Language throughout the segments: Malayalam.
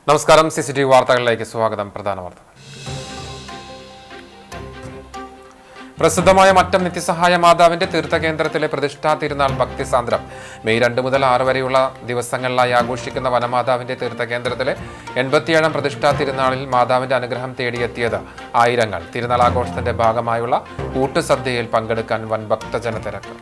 നമസ്കാരം. CCTV വാർത്തകളിലേക്ക് സ്വാഗതം. പ്രധാന വാർത്തകൾ. പ്രസിദ്ധമായ മറ്റം നിത്യസഹായ മാതാവിന്റെ തീർത്ഥകേന്ദ്രത്തിലെ പ്രതിഷ്ഠാ തിരുനാൾ ഭക്തിസാന്ദ്രം. മെയ് 2 മുതൽ 6 വരെയുള്ള ദിവസങ്ങളിലായി ആഘോഷിക്കുന്ന വനമാതാവിന്റെ തീർത്ഥകേന്ദ്രത്തിലെ 87ാം പ്രതിഷ്ഠാ തിരുനാളിൽ മാതാവിന്റെ അനുഗ്രഹം തേടിയെത്തിയത് ആയിരങ്ങൾ. തിരുനാൾ ആഘോഷത്തിന്റെ ഭാഗമായുള്ള ഊട്ടുസദ്യയിൽ പങ്കെടുക്കാൻ വൻ ഭക്തജന തിരക്ക്.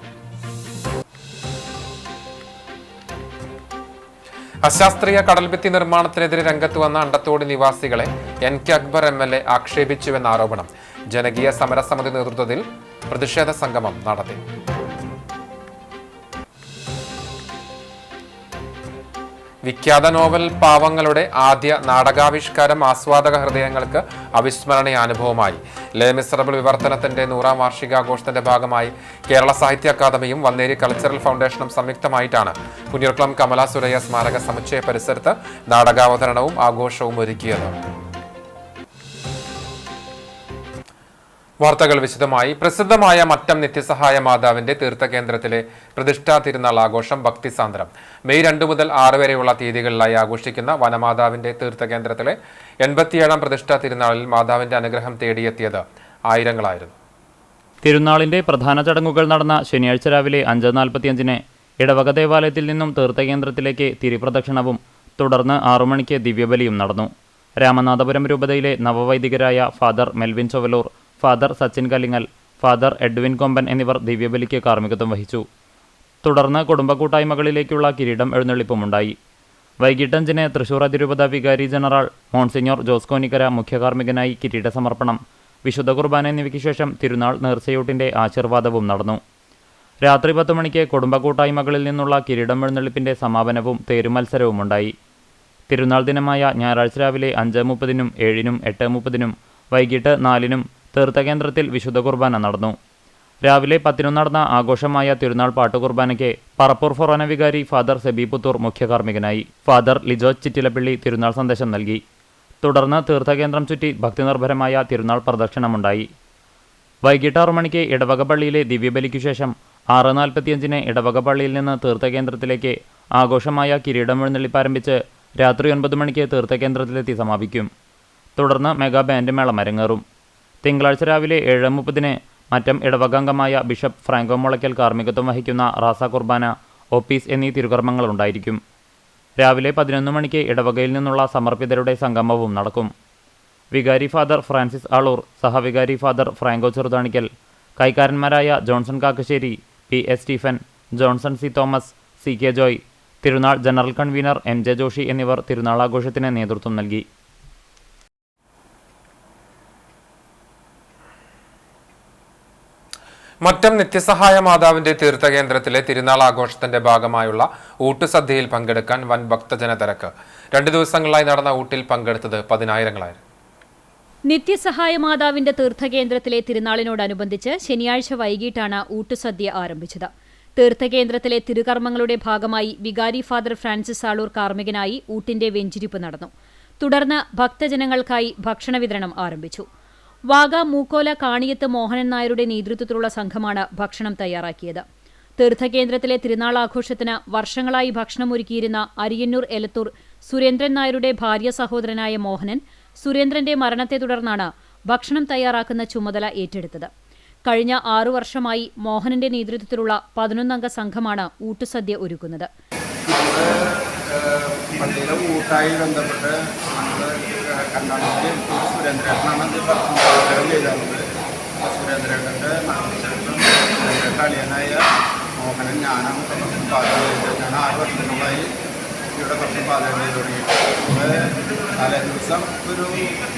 അശാസ്ത്രീയ കടൽഭിത്തി നിർമ്മാണത്തിനെതിരെ രംഗത്ത് വന്ന അണ്ടത്തോട് നിവാസികളെ NK അക്ബർ MLA ആക്ഷേപിച്ചുവെന്ന ആരോപണം. ജനകീയ സമരസമിതി നേതൃത്വത്തിൽ പ്രതിഷേധ സംഗമം നടത്തി. വിഖ്യാത നോവൽ പാവങ്ങളുടെ ആദ്യ നാടകാവിഷ്കാരം ആസ്വാദക ഹൃദയങ്ങൾക്ക് അവിസ്മരണീയ അനുഭവമായി. ലേ മിസറബിൾ വിവർത്തനത്തിന്റെ 100ാം വാർഷികാഘോഷത്തിന്റെ ഭാഗമായി കേരള സാഹിത്യ അക്കാദമിയും വന്നേരി കൾച്ചറൽ ഫൗണ്ടേഷനും സംയുക്തമായിട്ടാണ് പുന്നൂർക്കുളം കമല സുരയ്യ സ്മാരക സമുച്ചയ പരിസരത്ത് നാടകാവതരണവും ആഘോഷവും ഒരുക്കിയത്. വാർത്തകൾ വിശദമായി. പ്രസിദ്ധമായ മറ്റം നിത്യസഹായ മാതാവിന്റെ തീർത്ഥകേന്ദ്രത്തിലെ പ്രതിഷ്ഠാ തിരുനാൾ ആഘോഷം ഭക്തിസാന്ദ്രം. മെയ് 2 മുതൽ 6 വരെയുള്ള തീയതികളിലായി ആഘോഷിക്കുന്ന വനമാതാവിന്റെ തീർത്ഥകേന്ദ്രത്തിലെ 87ാം പ്രതിഷ്ഠാ തിരുനാളിൽ മാതാവിന്റെ അനുഗ്രഹം തേടിയെത്തിയത് ആയിരങ്ങളായിരുന്നു. തിരുനാളിന്റെ പ്രധാന ചടങ്ങുകൾ നടന്ന ശനിയാഴ്ച രാവിലെ 5:45 ഇടവക ദേവാലയത്തിൽ നിന്നും തീർത്ഥകേന്ദ്രത്തിലേക്ക് തിരിപ്രദക്ഷിണവും തുടർന്ന് 6 മണിക്ക് ദിവ്യബലിയും നടന്നു. രാമനാഥപുരം രൂപതയിലെ നവവൈദികരായ father Melvin Chovalur, father Sachin Kalingal, father Edwin Komban എന്നിവർ ദിവ്യബലിക്ക് കാർമ്മികത്വം വഹിച്ചു. തുടർന്ന് കുടുംബ കൂട്ടായ്മകളിലേക്കുള്ള കിരീടം എഴുന്നള്ളിപ്പുമുണ്ടായി. വൈകിട്ട് 5 തൃശൂർ അതിരൂപത വികാരി ജനറൽ മോൺസിഞ്ഞോർ ജോസ് കോനിക്കര മുഖ്യകാർമ്മികനായി കിരീട സമർപ്പണം, വിശുദ്ധ കുർബാന എന്നിവയ്ക്ക് ശേഷം തിരുനാൾ നേർച്ചയൂട്ടിന്റെ ആശീർവാദവും നടന്നു. രാത്രി 10 മണിക്ക് കുടുംബ കൂട്ടായ്മകളിൽ നിന്നുള്ള കിരീടം എഴുന്നള്ളിപ്പിന്റെ സമാപനവും തേരുമത്സരവും ഉണ്ടായി. തിരുനാൾ ദിനമായ ഞായറാഴ്ച രാവിലെ 5:30-നും 7-നും 8:30-നും വൈകിട്ട് 4-നും തീർത്ഥകേന്ദ്രത്തിൽ വിശുദ്ധ കുർബാന നടന്നു. രാവിലെ 10-നും നടന്ന ആഘോഷമായ തിരുനാൾ പാട്ടുകുർബാനയ്ക്ക് പറപ്പൂർ ഫൊറോന വികാരി ഫാദർ സെബി പുത്തൂർ മുഖ്യകാർമ്മികനായി. ഫാദർ ലിജോസ് ചിറ്റിലപ്പിള്ളി തിരുനാൾ സന്ദേശം നൽകി. തുടർന്ന് തീർത്ഥകേന്ദ്രം ചുറ്റി ഭക്തിനിർഭരമായ തിരുനാൾ പ്രദക്ഷിണമുണ്ടായി. വൈകിട്ട് 6 മണിക്ക് ഇടവക പള്ളിയിലെ ദിവ്യബലിക്കു ശേഷം 6:45 ഇടവക പള്ളിയിൽ നിന്ന് തീർത്ഥകേന്ദ്രത്തിലേക്ക് ആഘോഷമായ കിരീടം എഴുന്നള്ളിപ്പാരംഭിച്ച് രാത്രി 9 മണിക്ക് തീർത്ഥകേന്ദ്രത്തിലെത്തി സമാപിക്കും. തുടർന്ന് മെഗാ ബാൻഡ് മേളം അരങ്ങേറും. തിങ്കളാഴ്ച രാവിലെ 7:30 മറ്റം ഇടവകാംഗമായ ബിഷപ്പ് ഫ്രാങ്കോ മുളയ്ക്കൽ കാർമ്മികത്വം വഹിക്കുന്ന റാസ കുർബാന, ഓപ്പീസ് എന്നീ തിരുകർമ്മങ്ങൾ ഉണ്ടായിരിക്കും. രാവിലെ 11 മണിക്ക് ഇടവകയിൽ നിന്നുള്ള സമർപ്പിതരുടെ സംഗമവും നടക്കും. വികാരി ഫാദർ ഫ്രാൻസിസ് ആളൂർ, സഹവികാരി ഫാദർ ഫ്രാങ്കോ ചെറുതാണിക്കൽ, കൈക്കാരന്മാരായ Johnson Kakkassery, PS Stephen, Johnson C Thomas, CK Joy, തിരുനാൾ ജനറൽ കൺവീനർ MJ ജോഷി എന്നിവർ തിരുനാളാഘോഷത്തിന് നേതൃത്വം നൽകി. മറ്റം നിത്യസഹായ മാതാവിന്റെ തീർത്ഥകേന്ദ്രത്തിലെ തിരുനാൾ ആഘോഷത്തിന്റെ ഭാഗമായുള്ള ഊട്ടുസദ്യയിൽ പങ്കെടുക്കാൻ വൻ ഭക്തജന തിരക്ക്. 2 ദിവസങ്ങളായി നടന്ന ഊട്ടിൽ പങ്കെടുത്തത് 10,000-ങ്ങളായിരുന്നു. നിത്യസഹായ മാതാവിന്റെ തീർത്ഥകേന്ദ്രത്തിലെ തിരുനാളിനോടനുബന്ധിച്ച് ശനിയാഴ്ച വൈകിട്ടാണ് ഊട്ടുസദ്യ ആരംഭിച്ചത്. തീർത്ഥകേന്ദ്രത്തിലെ തിരുകർമ്മങ്ങളുടെ ഭാഗമായി വികാരി ഫാദർ ഫ്രാൻസിസ് ആളൂർ കാർമ്മികനായി ഊട്ടിന്റെ വെഞ്ചിരിപ്പ് നടന്നു. തുടർന്ന് ഭക്തജനങ്ങൾക്കായി ഭക്ഷണ വിതരണം ആരംഭിച്ചു. വാഗ മൂക്കോല കാണിയത്ത് മോഹനൻ നായരുടെ നേതൃത്വത്തിലുള്ള സംഘമാണ് ഭക്ഷണം തയ്യാറാക്കിയത്. തീർത്ഥകേന്ദ്രത്തിലെ തിരുനാൾ ആഘോഷത്തിന് വർഷങ്ങളായി ഭക്ഷണമൊരുക്കിയിരുന്ന അരിയന്നൂർ എലത്തൂർ സുരേന്ദ്രൻ നായരുടെ ഭാര്യ സഹോദരനായ മോഹനൻ, സുരേന്ദ്രന്റെ മരണത്തെ തുടർന്നാണ് ഭക്ഷണം തയ്യാറാക്കുന്ന ചുമതല ഏറ്റെടുത്തത്. കഴിഞ്ഞ 6 വർഷമായി മോഹനന്റെ നേതൃത്വത്തിലുള്ള 11-അംഗ സംഘമാണ് ഊട്ടുസദ്യ ഒരുക്കുന്നത്. പള്ളിയിലെ ഊട്ടായി ബന്ധപ്പെട്ട് കർണാടകത്തിൽ സുരേന്ദ്രേട്ടനാണ് അത് പാചകം ചെയ്തിരുന്നത്. സുരേന്ദ്രേട്ടൻ്റെ മരണശേഷം അളിയനായ മോഹനൻ ഞാനാണ് ഭക്ഷണം പാചകം ചെയ്തത്. ഞാൻ 6 വർഷങ്ങളായി ഇവിടെ ഭക്ഷണം പാചകം ചെയ്ത് തുടങ്ങി. തലേ ദിവസം ഒരു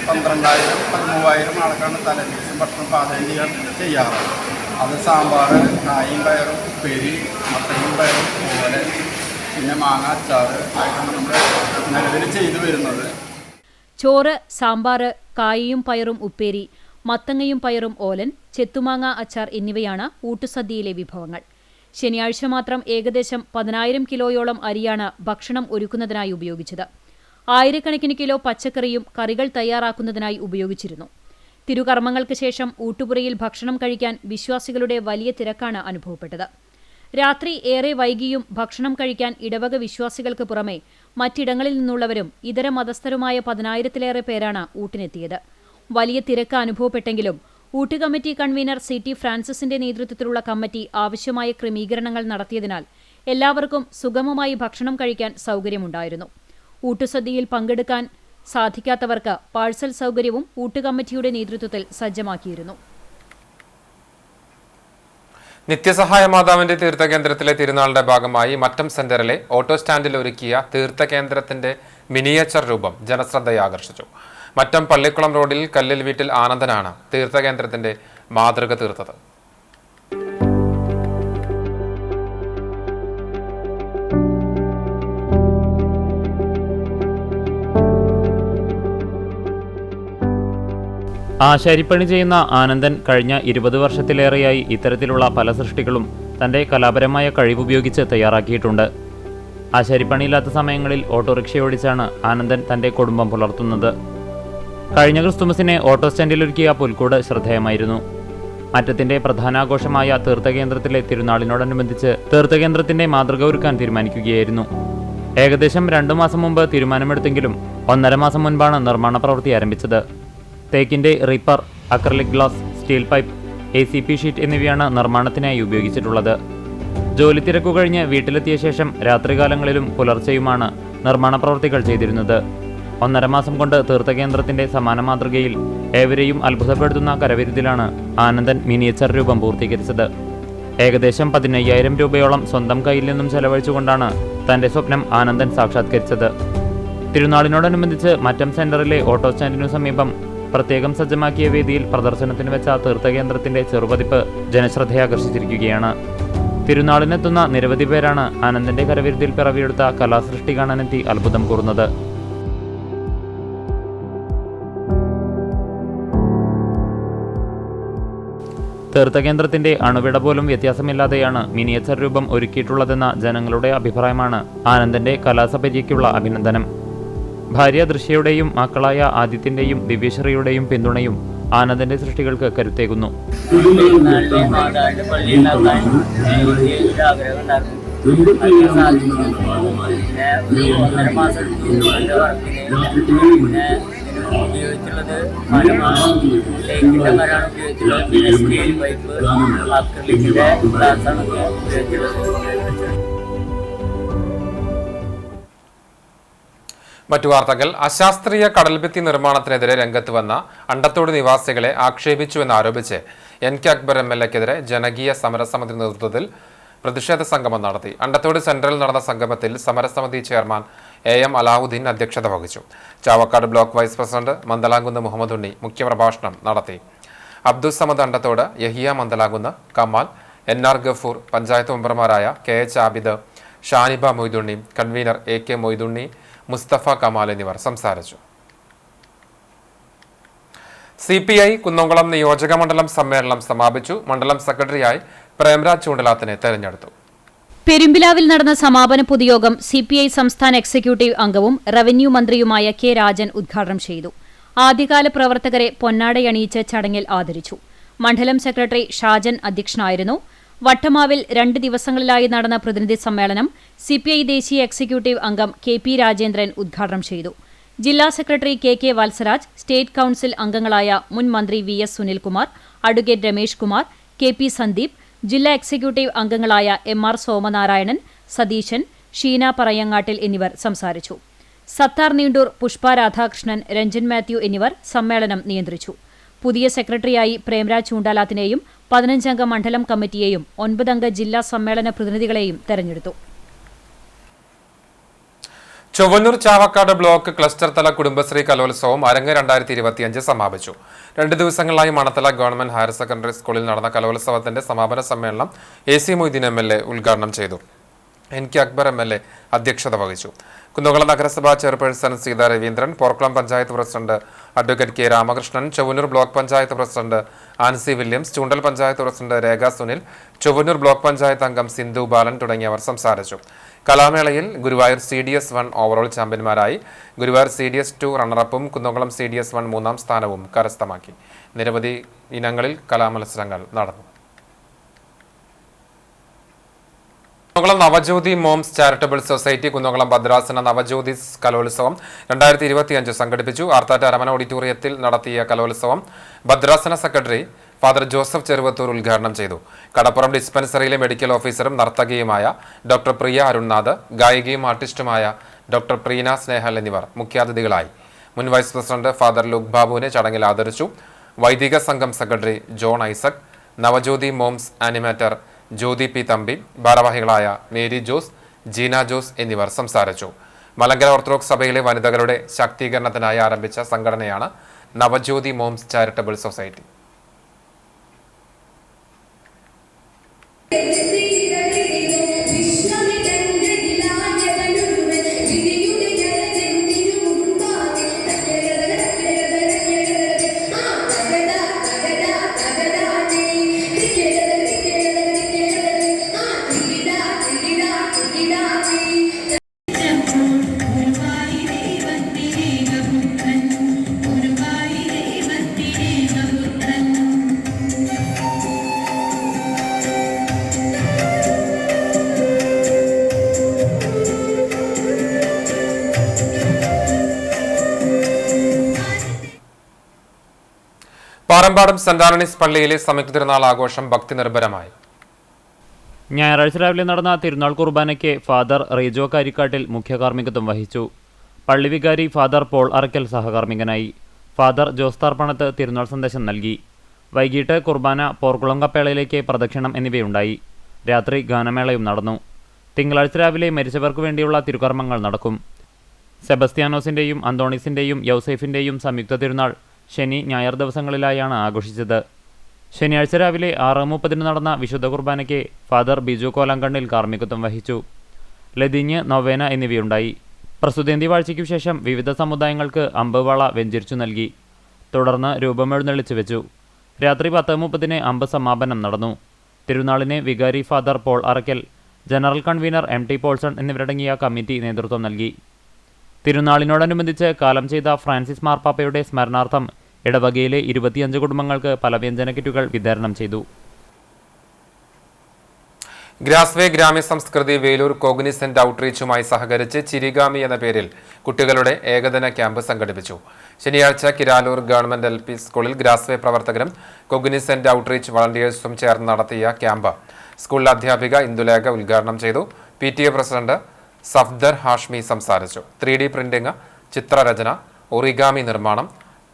12,000-13,000 ആൾക്കാണ് തലേ ദിവസം ഭക്ഷണം പാചകം ചെയ്യാറ്. അത് സാമ്പാർ, കായും പയറും ഉപ്പേരി, മത്തങ്ങയും പയറും പോലെ പിന്നെ മാങ്ങ അച്ചാർ ആയിട്ടാണ് നമ്മൾ നിലവിൽ ചെയ്തു വരുന്നത്. ചോറ്, സാമ്പാർ, കായയും പയറും ഉപ്പേരി, മത്തങ്ങയും പയറും ഓലൻ, ചെത്തുമാങ്ങ അച്ചാർ എന്നിവയാണ് ഊട്ടുസദ്യയിലെ വിഭവങ്ങൾ. ശനിയാഴ്ച മാത്രം ഏകദേശം 10,000 കിലോയോളം അരിയാണ് ഭക്ഷണം ഒരുക്കുന്നതിനായി ഉപയോഗിച്ചത്. 1000-കണക്കിന് കിലോ പച്ചക്കറിയും കറികൾ തയ്യാറാക്കുന്നതിനായി ഉപയോഗിച്ചിരുന്നു. തിരുകർമ്മങ്ങൾക്ക് ശേഷം ഊട്ടുപുരയിൽ ഭക്ഷണം കഴിക്കാൻ വിശ്വാസികളുടെ വലിയ തിരക്കാണ് അനുഭവപ്പെട്ടത്. രാത്രി ഏറെ വൈകിയും ഭക്ഷണം കഴിക്കാൻ ഇടവക വിശ്വാസികൾക്ക് പുറമെ മറ്റിടങ്ങളിൽ നിന്നുള്ളവരും ഇതര മതസ്ഥരുമായ 10,000-ലേറെ പേരാണ് ഊട്ടിനെത്തിയത്. വലിയ തിരക്ക് അനുഭവപ്പെട്ടെങ്കിലും ഊട്ട് കമ്മിറ്റി കൺവീനർ CT ഫ്രാൻസിസിന്റെ നേതൃത്വത്തിലുള്ള കമ്മിറ്റി ആവശ്യമായ ക്രമീകരണങ്ങൾ നടത്തിയതിനാൽ എല്ലാവർക്കും സുഗമമായി ഭക്ഷണം കഴിക്കാൻ സൗകര്യമുണ്ടായിരുന്നു. ഊട്ടുസദ്യയിൽ പങ്കെടുക്കാൻ സാധിക്കാത്തവർക്ക് പാഴ്സൽ സൗകര്യവും ഊട്ട് കമ്മിറ്റിയുടെ നേതൃത്വത്തിൽ സജ്ജമാക്കിയിരുന്നു. നിത്യസഹായ മാതാവിന്റെ തീർത്ഥകേന്ദ്രത്തിലെ തിരുനാളിന്റെ ഭാഗമായി മറ്റം സെന്ററിലെ ഓട്ടോ സ്റ്റാൻഡിൽ ഒരുക്കിയ തീർത്ഥകേന്ദ്രത്തിന്റെ മിനിയേച്ചർ രൂപം ജനശ്രദ്ധയെ ആകർഷിച്ചു. മറ്റം പള്ളിക്കുളം റോഡിൽ കല്ലിൽ വീട്ടിൽ ആനന്ദനാണ് തീർത്ഥകേന്ദ്രത്തിന്റെ മാതൃക തീർത്തത്. ആശാരിപ്പണി ചെയ്യുന്ന ആനന്ദൻ കഴിഞ്ഞ 20 വർഷത്തിലേറെയായി ഇത്തരത്തിലുള്ള പല സൃഷ്ടികളും തൻ്റെ കലാപരമായ കഴിവുപയോഗിച്ച് തയ്യാറാക്കിയിട്ടുണ്ട്. ആശാരിപ്പണിയില്ലാത്ത സമയങ്ങളിൽ ഓട്ടോറിക്ഷയോടിച്ചാണ് ആനന്ദൻ തൻ്റെ കുടുംബം പുലർത്തുന്നത്. കഴിഞ്ഞ ക്രിസ്തുമസിനെ ഓട്ടോ സ്റ്റാൻഡിലൊരുക്കിയ പുൽക്കൂട് ശ്രദ്ധേയമായിരുന്നു. മറ്റത്തിൻ്റെ പ്രധാനാഘോഷമായ തീർത്ഥകേന്ദ്രത്തിലെ തിരുനാളിനോടനുബന്ധിച്ച് തീർത്ഥകേന്ദ്രത്തിൻ്റെ മാതൃക ഒരുക്കാൻ തീരുമാനിക്കുകയായിരുന്നു. ഏകദേശം 2 മാസം മുമ്പ് തീരുമാനമെടുത്തെങ്കിലും 1.5 മാസം മുൻപാണ് നിർമ്മാണ പ്രവൃത്തി ആരംഭിച്ചത്. തേക്കിൻ്റെ reaper, acrylic glass, steel pipe, ACP sheet എന്നിവയാണ് നിർമ്മാണത്തിനായി ഉപയോഗിച്ചിട്ടുള്ളത്. ജോലി തിരക്കു കഴിഞ്ഞ് വീട്ടിലെത്തിയ ശേഷം രാത്രികാലങ്ങളിലും പുലർച്ചെയുമാണ് നിർമ്മാണ പ്രവൃത്തികൾ ചെയ്തിരുന്നത്. 1.5 മാസം കൊണ്ട് തീർത്ഥകേന്ദ്രത്തിന്റെ സമാന മാതൃകയിൽ ഏവരെയും അത്ഭുതപ്പെടുത്തുന്ന കരവിരുതിലാണ് ആനന്ദൻ മിനിയേച്ചർ രൂപം പൂർത്തീകരിച്ചത്. ഏകദേശം 15,000 രൂപയോളം സ്വന്തം കയ്യിൽ നിന്നും ചെലവഴിച്ചുകൊണ്ടാണ് തന്റെ സ്വപ്നം ആനന്ദൻ സാക്ഷാത്കരിച്ചത്. തിരുനാളിനോടനുബന്ധിച്ച് മറ്റം സെന്ററിലെ ഓട്ടോ സ്റ്റാൻഡിനു സമീപം പ്രത്യേകം സജ്ജമാക്കിയ വേദിയിൽ പ്രദർശനത്തിന് വെച്ച തീർത്ഥകേന്ദ്രത്തിന്റെ ചെറുപതിപ്പ് ജനശ്രദ്ധയാകർഷിച്ചിരിക്കുകയാണ്. തിരുനാളിനെത്തുന്ന നിരവധി പേരാണ് ആനന്ദന്റെ കരവിരുതിൽ പിറവിയെടുത്ത കലാസൃഷ്ടി കാണാനെത്തി അത്ഭുതം കൂർന്നത്. തീർത്ഥകേന്ദ്രത്തിന്റെ അണുവിട പോലും വ്യത്യാസമില്ലാതെയാണ് മിനിയേച്ചർ രൂപം ഒരുക്കിയിട്ടുള്ളതെന്ന ജനങ്ങളുടെ അഭിപ്രായമാണ് ആനന്ദന്റെ കലാസപര്യയ്ക്കുള്ള അഭിനന്ദനം. ഭാര്യ ദൃശ്യയുടെയും മക്കളായ ആദിത്യന്റെയും ദിവ്യശ്രീയുടെയും പിന്തുണയും ആനന്ദന്റെ സൃഷ്ടികൾക്ക് കരുത്തേകുന്നു. ഉപയോഗിച്ചുള്ളത് മരമാണ്, തേക്കിൻ്റെ മരമാണ് ഉപയോഗിച്ചുള്ളത്. Steel pipe, അക്രിലിക്കിൻ്റെ ഗ്ലാസ്സാണ് ഉപയോഗിച്ചുള്ളത്. മറ്റു വാർത്തകൾ. അശാസ്ത്രീയ കടൽഭിത്തി നിർമ്മാണത്തിനെതിരെ രംഗത്ത് വന്ന അണ്ടത്തോട് നിവാസികളെ ആക്ഷേപിച്ചുവെന്നാരോപിച്ച് NK അക്ബർ MLA-ക്കെതിരെ ജനകീയ സമരസമിതി നേതൃത്വത്തിൽ പ്രതിഷേധ സംഗമം നടത്തി. അണ്ടത്തോട് സെന്ററിൽ നടന്ന സംഗമത്തിൽ സമരസമിതി ചെയർമാൻ AM അലാഹുദ്ദീൻ അധ്യക്ഷത വഹിച്ചു. Chavakkad block vice president Mandalamkunnu Muhammad Unni മുഖ്യപ്രഭാഷണം നടത്തി. അബ്ദുൾ സമദ് അണ്ടത്തോട്, യഹിയ മന്ദലാംകുന്ന്, കമാൽ, NR ഗഫൂർ, പഞ്ചായത്ത് മെമ്പർമാരായ KH Abid, Shaniba Moythunni, convener AK Moythunni, Musthafa Kamal എന്നിവർ സംസാരിച്ചു. CPI കുന്നംകുളം നിയോജക മണ്ഡലം സമ്മേളനം സമാപിച്ചു. മണ്ഡലം സെക്രട്ടറിയായി പ്രേംരാജ് ചൂണ്ടലാത്തിനെ തെരഞ്ഞെടുത്തു. പെരുമ്പിലാവിൽ നടന്ന സമാപന പൊതുയോഗം CPI സംസ്ഥാന എക്സിക്യൂട്ടീവ് അംഗവും റവന്യൂ മന്ത്രിയുമായ K രാജൻ ഉദ്ഘാടനം ചെയ്തു. ആദ്യകാല പ്രവർത്തകരെ പൊന്നാടയണിയിച്ച് ചടങ്ങിൽ ആദരിച്ചു. മണ്ഡലം സെക്രട്ടറി ഷാജൻ അധ്യക്ഷനായിരുന്നു. വട്ടമാവിൽ 2 ദിവസങ്ങളിലായി നടന്ന പ്രതിനിധി സമ്മേളനം CPI ദേശീയ എക്സിക്യൂട്ടീവ് അംഗം KP രാജേന്ദ്രൻ ഉദ്ഘാടനം ചെയ്തു. ജില്ലാ secretary KK Valsaraj, state council അംഗങ്ങളായ മുൻ മന്ത്രി VS Sunilkumar, advocate Ramesh Kumar, KP Sandeep, ജില്ലാ എക്സിക്യൂട്ടീവ് അംഗങ്ങളായ MR സോമനാരായണൻ, സതീശൻ, ഷീന പറയങ്ങാട്ടിൽ എന്നിവർ സംസാരിച്ചു. സത്താർ നീണ്ടൂർ, പുഷ്പ രാധാകൃഷ്ണൻ, രഞ്ജൻ മാത്യു എന്നിവർ സമ്മേളനം നിയന്ത്രിച്ചു. പുതിയ സെക്രട്ടറിയായി പ്രേംരാജ് ചൂണ്ടാലാത്തിനെയും 15-അംഗ മണ്ഡലം കമ്മിറ്റിയെയും 9-അംഗ ജില്ലാ സമ്മേളന പ്രതിനിധികളെയും തെരഞ്ഞെടുത്തു. ചൊവ്വന്നൂർ ചാവക്കാട് ബ്ലോക്ക് ക്ലസ്റ്റർ തല കുടുംബശ്രീ കലോത്സവം അരങ്ങ് 2025 സമാപിച്ചു. 2 ദിവസങ്ങളിലായി മണത്തല ഗവൺമെന്റ് ഹയർ സെക്കൻഡറി സ്കൂളിൽ നടന്ന കലോത്സവത്തിന്റെ സമാപന സമ്മേളനം AC മൊയ്തീൻ MLA ഉദ്ഘാടനം ചെയ്തു. NK അക്ബർ MLA അധ്യക്ഷത വഹിച്ചു. കുന്നംകുളം നഗരസഭാ chairperson Seetha Raveendran, Porkulam panchayat president advocate K Ramakrishnan, Chowannur block panchayat president Ancy Williams, Chundal panchayat president Rekha Sunil, Chowannur block panchayat അംഗം സിന്ധു ബാലൻ തുടങ്ങിയവർ സംസാരിച്ചു. കലാമേളയിൽ ഗുരുവായൂർ CDS-1 ഓവറോൾ ചാമ്പ്യന്മാരായി. ഗുരുവായൂർ CDS-2 റണ്ണറപ്പും കുന്നംകുളം CDS-1 3-ാം സ്ഥാനവും കരസ്ഥമാക്കി. നിരവധി ഇനങ്ങളിൽ കലാമത്സരങ്ങൾ നടന്നു. Kunnamkulam Navajyothi moms charitable society Kunnamkulam ഭദ്രാസന നവജ്യോതി കലോത്സവം 2025 സംഘടിപ്പിച്ചു. ആർത്താറ്റ് അരമന ഓഡിറ്റോറിയത്തിൽ നടത്തിയ കലോത്സവം ഭദ്രാസന സെക്രട്ടറി ഫാദർ ജോസഫ് ചെറുവത്തൂർ ഉദ്ഘാടനം ചെയ്തു. കടപ്പുറം ഡിസ്പെൻസറിയിലെ മെഡിക്കൽ ഓഫീസറും നർത്തകിയുമായ ഡോക്ടർ പ്രിയ അരുൺനാഥ്, ഗായികയും ആർട്ടിസ്റ്റുമായ ഡോക്ടർ പ്രീന സ്നേഹൽ എന്നിവർ മുഖ്യാതിഥികളായി. മുൻ വൈസ് പ്രസിഡന്റ് ഫാദർ ലുക് ബാബുവിനെ ചടങ്ങിൽ ആദരിച്ചു. വൈദിക സംഘം secretary John Isaac, Navajyothi moms animator Jyothi P Thampi, ഭാരവാഹികളായ മേരി ജോസ്, ജീന ജോസ് എന്നിവർ സംസാരിച്ചു. മലങ്കര ഓർത്തഡോക്സ് സഭയിലെ വനിതകളുടെ ശാക്തീകരണത്തിനായി ആരംഭിച്ച സംഘടനയാണ് Navajyothi moms charitable society. Parambadam saint Antony's പള്ളിയിലെ സംയുക്ത തിരുനാൾ ആഘോഷം ഭക്തി നിർഭരമായി. ഞായറാഴ്ച രാവിലെ നടന്ന തിരുനാൾ കുർബാനയ്ക്ക് ഫാദർ റീജോ കാരിക്കാട്ടിൽ മുഖ്യ കാർമ്മികത്വം വഹിച്ചു. പള്ളി വികാരി ഫാദർ പോൾ അറക്കൽ സഹകാർമ്മികനായി. ഫാദർ ജോസ് താർപ്പണത്ത് തിരുനാൾ സന്ദേശം നൽകി. വൈകിട്ട് കുർബാന, പോർക്കുളം കപ്പേളയിലേക്ക് പ്രദക്ഷിണം എന്നിവയുണ്ടായി. രാത്രി ഗാനമേളയും നടന്നു. തിങ്കളാഴ്ച രാവിലെ മരിച്ചവർക്ക് വേണ്ടിയുള്ള തിരുകർമ്മങ്ങൾ നടക്കും. സെബസ്ത്യാനോസിന്റെയും അന്തോണീസിന്റെയും യൗസേഫിന്റെയും സംയുക്ത തിരുനാൾ ശനി, ഞായർ ദിവസങ്ങളിലായാണ് ആഘോഷിച്ചത്. ശനിയാഴ്ച രാവിലെ 6:30 നടന്ന വിശുദ്ധ കുർബാനയ്ക്ക് ഫാദർ ബിജു കോലാങ്കണ്ണിൽ കാർമ്മികത്വം വഹിച്ചു. ലതിഞ്ഞ്, നൊവേന എന്നിവയുണ്ടായി. പ്രസ്തുതേന്തി വാഴ്ചയ്ക്കു ശേഷം വിവിധ സമുദായങ്ങൾക്ക് അമ്പുവാള വെഞ്ചരിച്ചു നൽകി. തുടർന്ന് രൂപമെഴുന്നള്ളിച്ചു വെച്ചു. രാത്രി 10:30 അമ്പ് സമാപനം നടന്നു. തിരുനാളിന് വികാരി father Paul Arakkal, general convener MT Paulson എന്നിവരടങ്ങിയ കമ്മിറ്റി നേതൃത്വം നൽകി. തിരുനാളിനോടനുബന്ധിച്ച് കാലം ചെയ്ത ഫ്രാൻസിസ് മാർപ്പാപ്പയുടെ സ്മരണാർത്ഥം ഇടവകയിലെ 25 കുടുംബങ്ങൾക്ക് പലവ്യഞ്ജന കിറ്റുകൾ വിതരണം ചെയ്തു. ഗ്രാസ്വേ ഗ്രാമ്യ സംസ്കൃതി വേലൂർ കോഗ്നിസെന്റ് ഔട്ട്റീച്ചുമായി സഹകരിച്ച് ചിരിഗാമി എന്ന പേരിൽ കുട്ടികളുടെ ഏകദിന ക്യാമ്പ് സംഘടിപ്പിച്ചു. ശനിയാഴ്ച കിരാലൂർ ഗവൺമെന്റ് LP സ്കൂളിൽ ഗ്രാസ്വേ പ്രവർത്തകരും കോഗ്നിസെന്റ് ഔട്ട്റീച്ച് വളണ്ടിയേഴ്സും ചേർന്ന് നടത്തിയ ക്യാമ്പ് സ്കൂളിലെ അധ്യാപിക ഇന്ദുലേഖ ഉദ്ഘാടനം ചെയ്തു. PTA പ്രസിഡന്റ് സഫ്ദർ ഹാഷ്മി സംസാരിച്ചു. 3D പ്രിന്റിംഗ്, ചിത്രരചന, ഒറിഗാമി നിർമ്മാണം,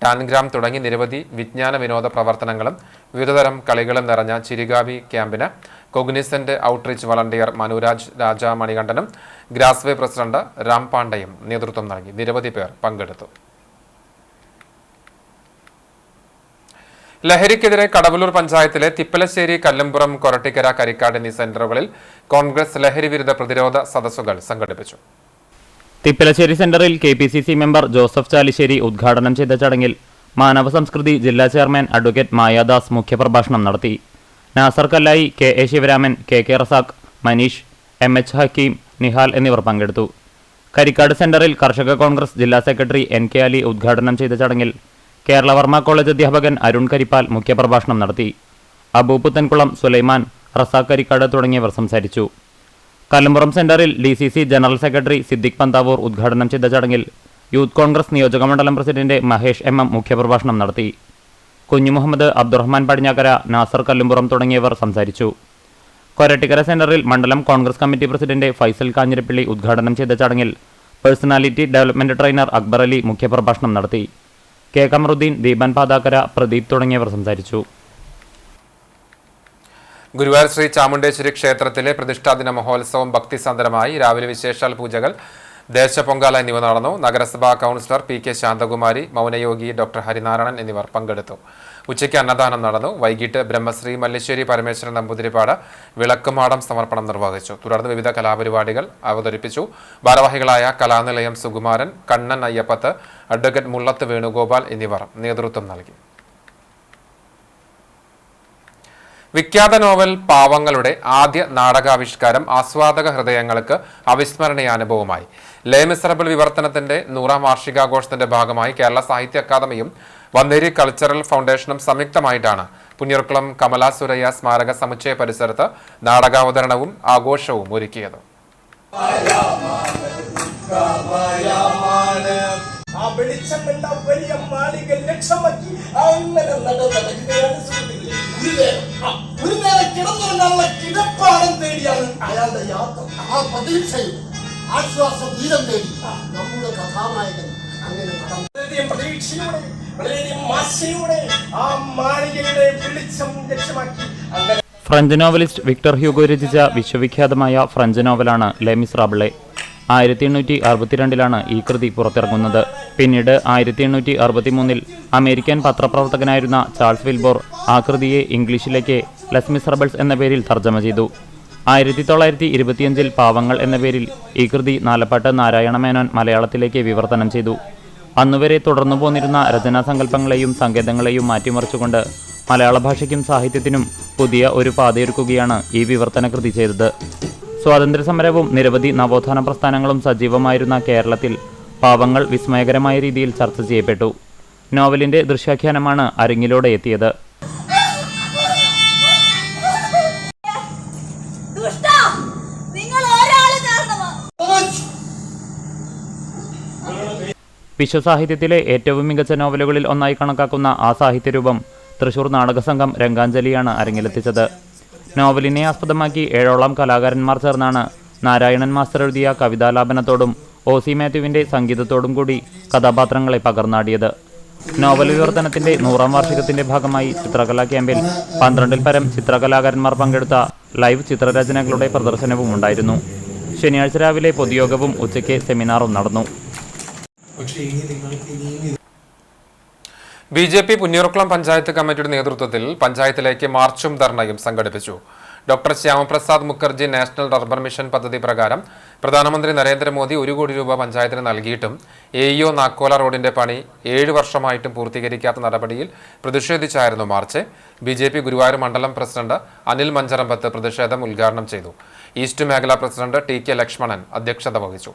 ടാൻഗ്രാം തുടങ്ങി നിരവധി വിജ്ഞാന വിനോദ പ്രവർത്തനങ്ങളും വിവിധതരം കളികളും നിറഞ്ഞ ചിരിഗാമി ക്യാമ്പിന് കോഗ്നിസെന്റ് ഔട്ട്റീച്ച് വളണ്ടിയർ മനുരാജ് രാജ മണികണ്ഠനും ഗ്രാസ്വേ പ്രസിഡന്റ് രാം പാണ്ഡയും നേതൃത്വം നൽകി. നിരവധി പേർ പങ്കെടുത്തു. ലഹരിക്കെതിരെ കടവല്ലൂർ പഞ്ചായത്തിലെ തിപ്പലശ്ശേരി, കല്ലമ്പുറം, കൊരട്ടിക്കര, കരിക്കാട് എന്നീ സെന്ററുകളിൽ കോൺഗ്രസ് ലഹരി വിരുദ്ധ പ്രതിരോധ സദസ്സുകൾ സംഘടിപ്പിച്ചു. തിപ്പലശ്ശേരി സെന്ററിൽ KPCC മെമ്പർ ജോസഫ് ചാലിശ്ശേരി ഉദ്ഘാടനം ചെയ്ത ചടങ്ങിൽ മാനവ സംസ്കൃതി ജില്ലാ ചെയർമാൻ അഡ്വക്കേറ്റ് മായാദാസ് മുഖ്യപ്രഭാഷണം നടത്തി. നാസർ കല്ലായി, KA Sivaraman, KK Razak, Manish, MH Hakeem, Nihal എന്നിവർ പങ്കെടുത്തു. കരിക്കാട് സെന്ററിൽ കർഷക കോൺഗ്രസ് ജില്ലാ സെക്രട്ടറി NK അലി ഉദ്ഘാടനം ചെയ്ത ചടങ്ങിൽ കേരളവർമ്മ കോളേജ് അധ്യാപകൻ അരുൺ കരിപ്പാൽ മുഖ്യപ്രഭാഷണം നടത്തി. അബൂ പുത്തൻകുളം, സുലൈമാൻ, റസാഖ് കരിക്കാട് തുടങ്ങിയവർ സംസാരിച്ചു. കല്ലമ്പുറം സെന്ററിൽ DCC general secretary Siddique Panthavoor ഉദ്ഘാടനം ചെയ്ത ചടങ്ങിൽ യൂത്ത് കോൺഗ്രസ് നിയോജകമണ്ഡലം പ്രസിഡന്റ് മഹേഷ് MM മുഖ്യപ്രഭാഷണം നടത്തി. കുഞ്ഞുമുഹമ്മദ്, അബ്ദുറഹ്മാൻ പടിഞ്ഞാക്കര, നാസർ കല്ലുംപുറം തുടങ്ങിയവർ സംസാരിച്ചു. കൊരട്ടിക്കര സെന്ററിൽ മണ്ഡലം കോൺഗ്രസ് കമ്മിറ്റി പ്രസിഡന്റ് ഫൈസൽ കാഞ്ഞിരപ്പള്ളി ഉദ്ഘാടനം ചെയ്ത ചടങ്ങിൽ personality development trainer Akbar Ali മുഖ്യപ്രഭാഷണം നടത്തി. K കമറുദ്ദീൻ, ദീപൻ പാതാക്കര, പ്രദീപ് തുടങ്ങിയവർ സംസാരിച്ചു. ഗുരുവായൂർ ശ്രീ ചാമുണ്ടേശ്വരി ക്ഷേത്രത്തിലെ പ്രതിഷ്ഠാദിന മഹോത്സവം ഭക്തിസാന്ദ്രമായി. രാവിലെ വിശേഷാൽ പൂജകൾ, ദേശപൊങ്കാല എന്നിവ നടന്നു. നഗരസഭാ കൗൺസിലർ PK ശാന്തകുമാരി, മൗനയോഗി ഡോക്ടർ ഹരിനാരായണൻ എന്നിവർ പങ്കെടുത്തു. ഉച്ചയ്ക്ക് അന്നദാനം നടന്നു. വൈകിട്ട് ബ്രഹ്മശ്രീ മല്ലേശ്വരി പരമേശ്വരൻ നമ്പൂതിരിപ്പാട് വിളക്കുമാടം സമർപ്പണം നിർവഹിച്ചു. തുടർന്ന് വിവിധ കലാപരിപാടികൾ അവതരിപ്പിച്ചു. ഭാരവാഹികളായ കലാനിലയം സുകുമാരൻ, കണ്ണൻ അയ്യപ്പത്ത്, അഡ്വക്കേറ്റ് മുള്ളത്ത് വേണുഗോപാൽ എന്നിവർ നേതൃത്വം നൽകി. വിഖ്യാത നോവൽ പാവങ്ങളുടെ ആദ്യ നാടകാവിഷ്കാരം ആസ്വാദക ഹൃദയങ്ങൾക്ക് അവിസ്മരണീയാനുഭവമായി. ലേ മിസറബിൾ വിവർത്തനത്തിന്റെ 100ാം വാർഷികാഘോഷത്തിന്റെ ഭാഗമായി കേരള സാഹിത്യ അക്കാദമിയും വന്നേരി കൾച്ചറൽ ഫൗണ്ടേഷനും സംയുക്തമായിട്ടാണ് പുന്നയൂർക്കുളം കമല സുരയ്യ സ്മാരക സമുച്ചയ പരിസരത്ത് നാടകാവതരണവും ആഘോഷവും ഒരുക്കിയത്. ഫ്രഞ്ച് നോവലിസ്റ്റ് വിക്ടർ ഹ്യൂഗോ രചിച്ച വിശ്വവിഖ്യാതമായ ഫ്രഞ്ച് നോവലാണ് ലെ മിസറബിളെ. 1862 ഈ കൃതി പുറത്തിറങ്ങുന്നത്. പിന്നീട് 1863 അമേരിക്കൻ പത്രപ്രവർത്തകനായിരുന്ന ചാൾസ് വിൽബോർ ആ കൃതിയെ ഇംഗ്ലീഷിലേക്ക് ലെസ് മിസറബിൾസ് എന്ന പേരിൽ തർജ്ജമ ചെയ്തു. 1925 പാവങ്ങൾ എന്ന പേരിൽ ഈ കൃതി നാലപ്പാട്ട് നാരായണ മേനോൻ മലയാളത്തിലേക്ക് വിവർത്തനം ചെയ്തു. അന്നുവരെ തുടർന്നു പോന്നിരുന്ന രചനാസങ്കല്പങ്ങളെയും സങ്കേതങ്ങളെയും മാറ്റിമറിച്ചുകൊണ്ട് മലയാള ഭാഷയ്ക്കും സാഹിത്യത്തിനും പുതിയ ഒരു പാതയൊരുക്കുകയാണ് ഈ വിവർത്തന കൃതി ചെയ്തത്. സ്വാതന്ത്ര്യസമരവും നിരവധി നവോത്ഥാന പ്രസ്ഥാനങ്ങളും സജീവമായിരുന്ന കേരളത്തിൽ പാവങ്ങൾ വിസ്മയകരമായ രീതിയിൽ ചർച്ച ചെയ്യപ്പെട്ടു. നോവലിന്റെ ദൃശ്യാഖ്യാനമാണ് അരങ്ങിലൂടെ എത്തിയത്. വിശ്വസാഹിത്യത്തിലെ ഏറ്റവും മികച്ച നോവലുകളിൽ ഒന്നായി കണക്കാക്കുന്ന ആ സാഹിത്യരൂപം തൃശൂർ നാടകസംഘം രംഗാഞ്ജലിയാണ് അരങ്ങിലെത്തിച്ചത്. നോവലിനെ ആസ്പദമാക്കി 7ഓളം കലാകാരന്മാർ ചേർന്നാണ് നാരായണൻ മാസ്റ്റർ എഴുതിയ കവിതാലാപനത്തോടും OC മാത്യുവിന്റെ സംഗീതത്തോടും കൂടി കഥാപാത്രങ്ങളെ പകർന്നാടിയത്. നോവൽ വിവർത്തനത്തിന്റെ 100ാം വാർഷികത്തിന്റെ ഭാഗമായി ചിത്രകലാ ക്യാമ്പിൽ 12ൽ പരം ചിത്രകലാകാരന്മാർ പങ്കെടുത്ത ലൈവ് ചിത്രരചനകളുടെ പ്രദർശനവും ഉണ്ടായിരുന്നു. ശനിയാഴ്ച രാവിലെ പൊതുയോഗവും ഉച്ചയ്ക്ക് സെമിനാറും നടന്നു. BJP പുന്നയൂർക്കുളം പഞ്ചായത്ത് കമ്മിറ്റിയുടെ നേതൃത്വത്തിൽ പഞ്ചായത്തിലേക്ക് മാർച്ചും ധർണയും സംഘടിപ്പിച്ചു. Doctor Shyamaprasad Mukherjee national urban mission പദ്ധതി പ്രകാരം പ്രധാനമന്ത്രി നരേന്ദ്രമോദി 1 കോടി രൂപ പഞ്ചായത്തിന് നൽകിയിട്ടും AEO നാക്കോല റോഡിന്റെ പണി 7 വർഷമായിട്ടും പൂർത്തീകരിക്കാത്ത നടപടിയിൽ പ്രതിഷേധിച്ചായിരുന്നു മാർച്ച്. BJP ഗുരുവായൂർ മണ്ഡലം പ്രസിഡന്റ് അനിൽ മഞ്ചറമ്പത്ത് പ്രതിഷേധം ഉദ്ഘാടനം ചെയ്തു. ഈസ്റ്റ് മേഖലാ പ്രസിഡന്റ് TK ലക്ഷ്മണൻ അധ്യക്ഷത വഹിച്ചു.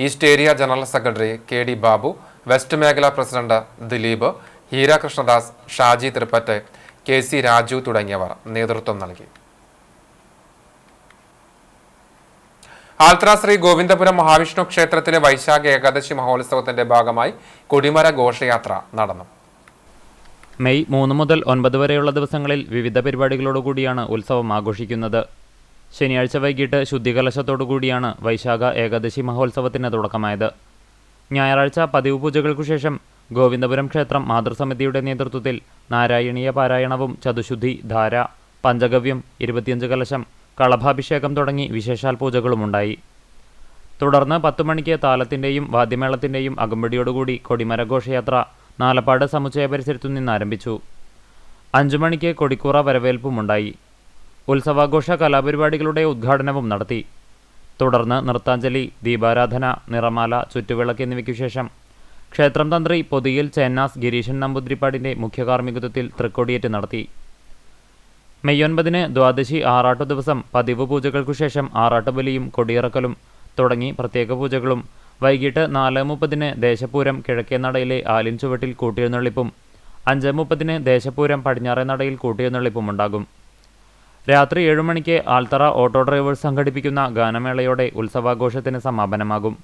East area general secretary KD Babu, west മേഖലാ പ്രസിഡന്റ് ദിലീപ്, ഹീര കൃഷ്ണദാസ്, ഷാജി തൃപ്പറ്റ്, KC രാജു തുടങ്ങിയവർ നേതൃത്വം നൽകി. ആൽത്ര ശ്രീ ഗോവിന്ദപുരം മഹാവിഷ്ണു ക്ഷേത്രത്തിലെ വൈശാഖ ഏകാദശി മഹോത്സവത്തിന്റെ ഭാഗമായി കൊടിമര ഘോഷയാത്ര നടന്നു. മെയ് 3 മുതൽ 9 വരെയുള്ള ദിവസങ്ങളിൽ വിവിധ പരിപാടികളോടുകൂടിയാണ് ഉത്സവം ആഘോഷിക്കുന്നത്. ശനിയാഴ്ച വൈകിട്ട് ശുദ്ധികലശത്തോടുകൂടിയാണ് വൈശാഖ ഏകാദശി മഹോത്സവത്തിന് തുടക്കമായത്. ഞായറാഴ്ച പതിവ് പൂജകൾക്കു ശേഷം ഗോവിന്ദപുരം ക്ഷേത്രം മാതൃസമിതിയുടെ നേതൃത്വത്തിൽ നാരായണീയ പാരായണവും ചതുശുദ്ധി, ധാര, പഞ്ചഗവ്യം, 25 കലശം, കളഭാഭിഷേകം തുടങ്ങി വിശേഷാൽ പൂജകളുമുണ്ടായി. തുടർന്ന് 10 മണിക്ക് താലത്തിൻ്റെയും വാദ്യമേളത്തിൻ്റെയും അകമ്പടിയോടുകൂടി കൊടിമര ഘോഷയാത്ര നാലപ്പാട് സമുച്ചയ പരിസരത്തു നിന്ന് ആരംഭിച്ചു. 5 മണിക്ക് കൊടിക്കൂറ വരവേൽപ്പുമുണ്ടായി. ഉത്സവാഘോഷ കലാപരിപാടികളുടെ ഉദ്ഘാടനവും നടത്തി. തുടർന്ന് നൃത്താഞ്ജലി, ദീപാരാധന, നിറമാല, ചുറ്റുവിളക്ക് എന്നിവയ്ക്കു ശേഷം ക്ഷേത്രം തന്ത്രി പൊതിയിൽ ചേന്നാസ് ഗിരീശൻ നമ്പൂതിരിപ്പാടിൻ്റെ മുഖ്യകാർമ്മികത്വത്തിൽ തൃക്കൊടിയേറ്റ് നടത്തി. മെയ് 9 ദ്വാദശി ആറാട്ടു ദിവസം പതിവ് പൂജകൾക്കു ശേഷം ആറാട്ടുബലിയും കൊടിയിറക്കലും തുടങ്ങി പ്രത്യേക പൂജകളും, വൈകിട്ട് 4:30 ദേശപൂരം കിഴക്കേ നടയിലെ ആലിൻ ചുവട്ടിൽ കൂട്ടിയെഴുന്നള്ളിപ്പും 5:30 ദേശപൂരം പടിഞ്ഞാറേ നടയിൽ കൂട്ടിയെഴുന്നള്ളിപ്പും ഉണ്ടാകും. രാത്രി 7 മണിക്ക് ആൽത്തറ ഓട്ടോ ഡ്രൈവേഴ്സ് സംഘടിപ്പിക്കുന്ന ഗാനമേളയോടെ ഉത്സവാഘോഷത്തിന് സമാപനമാകും.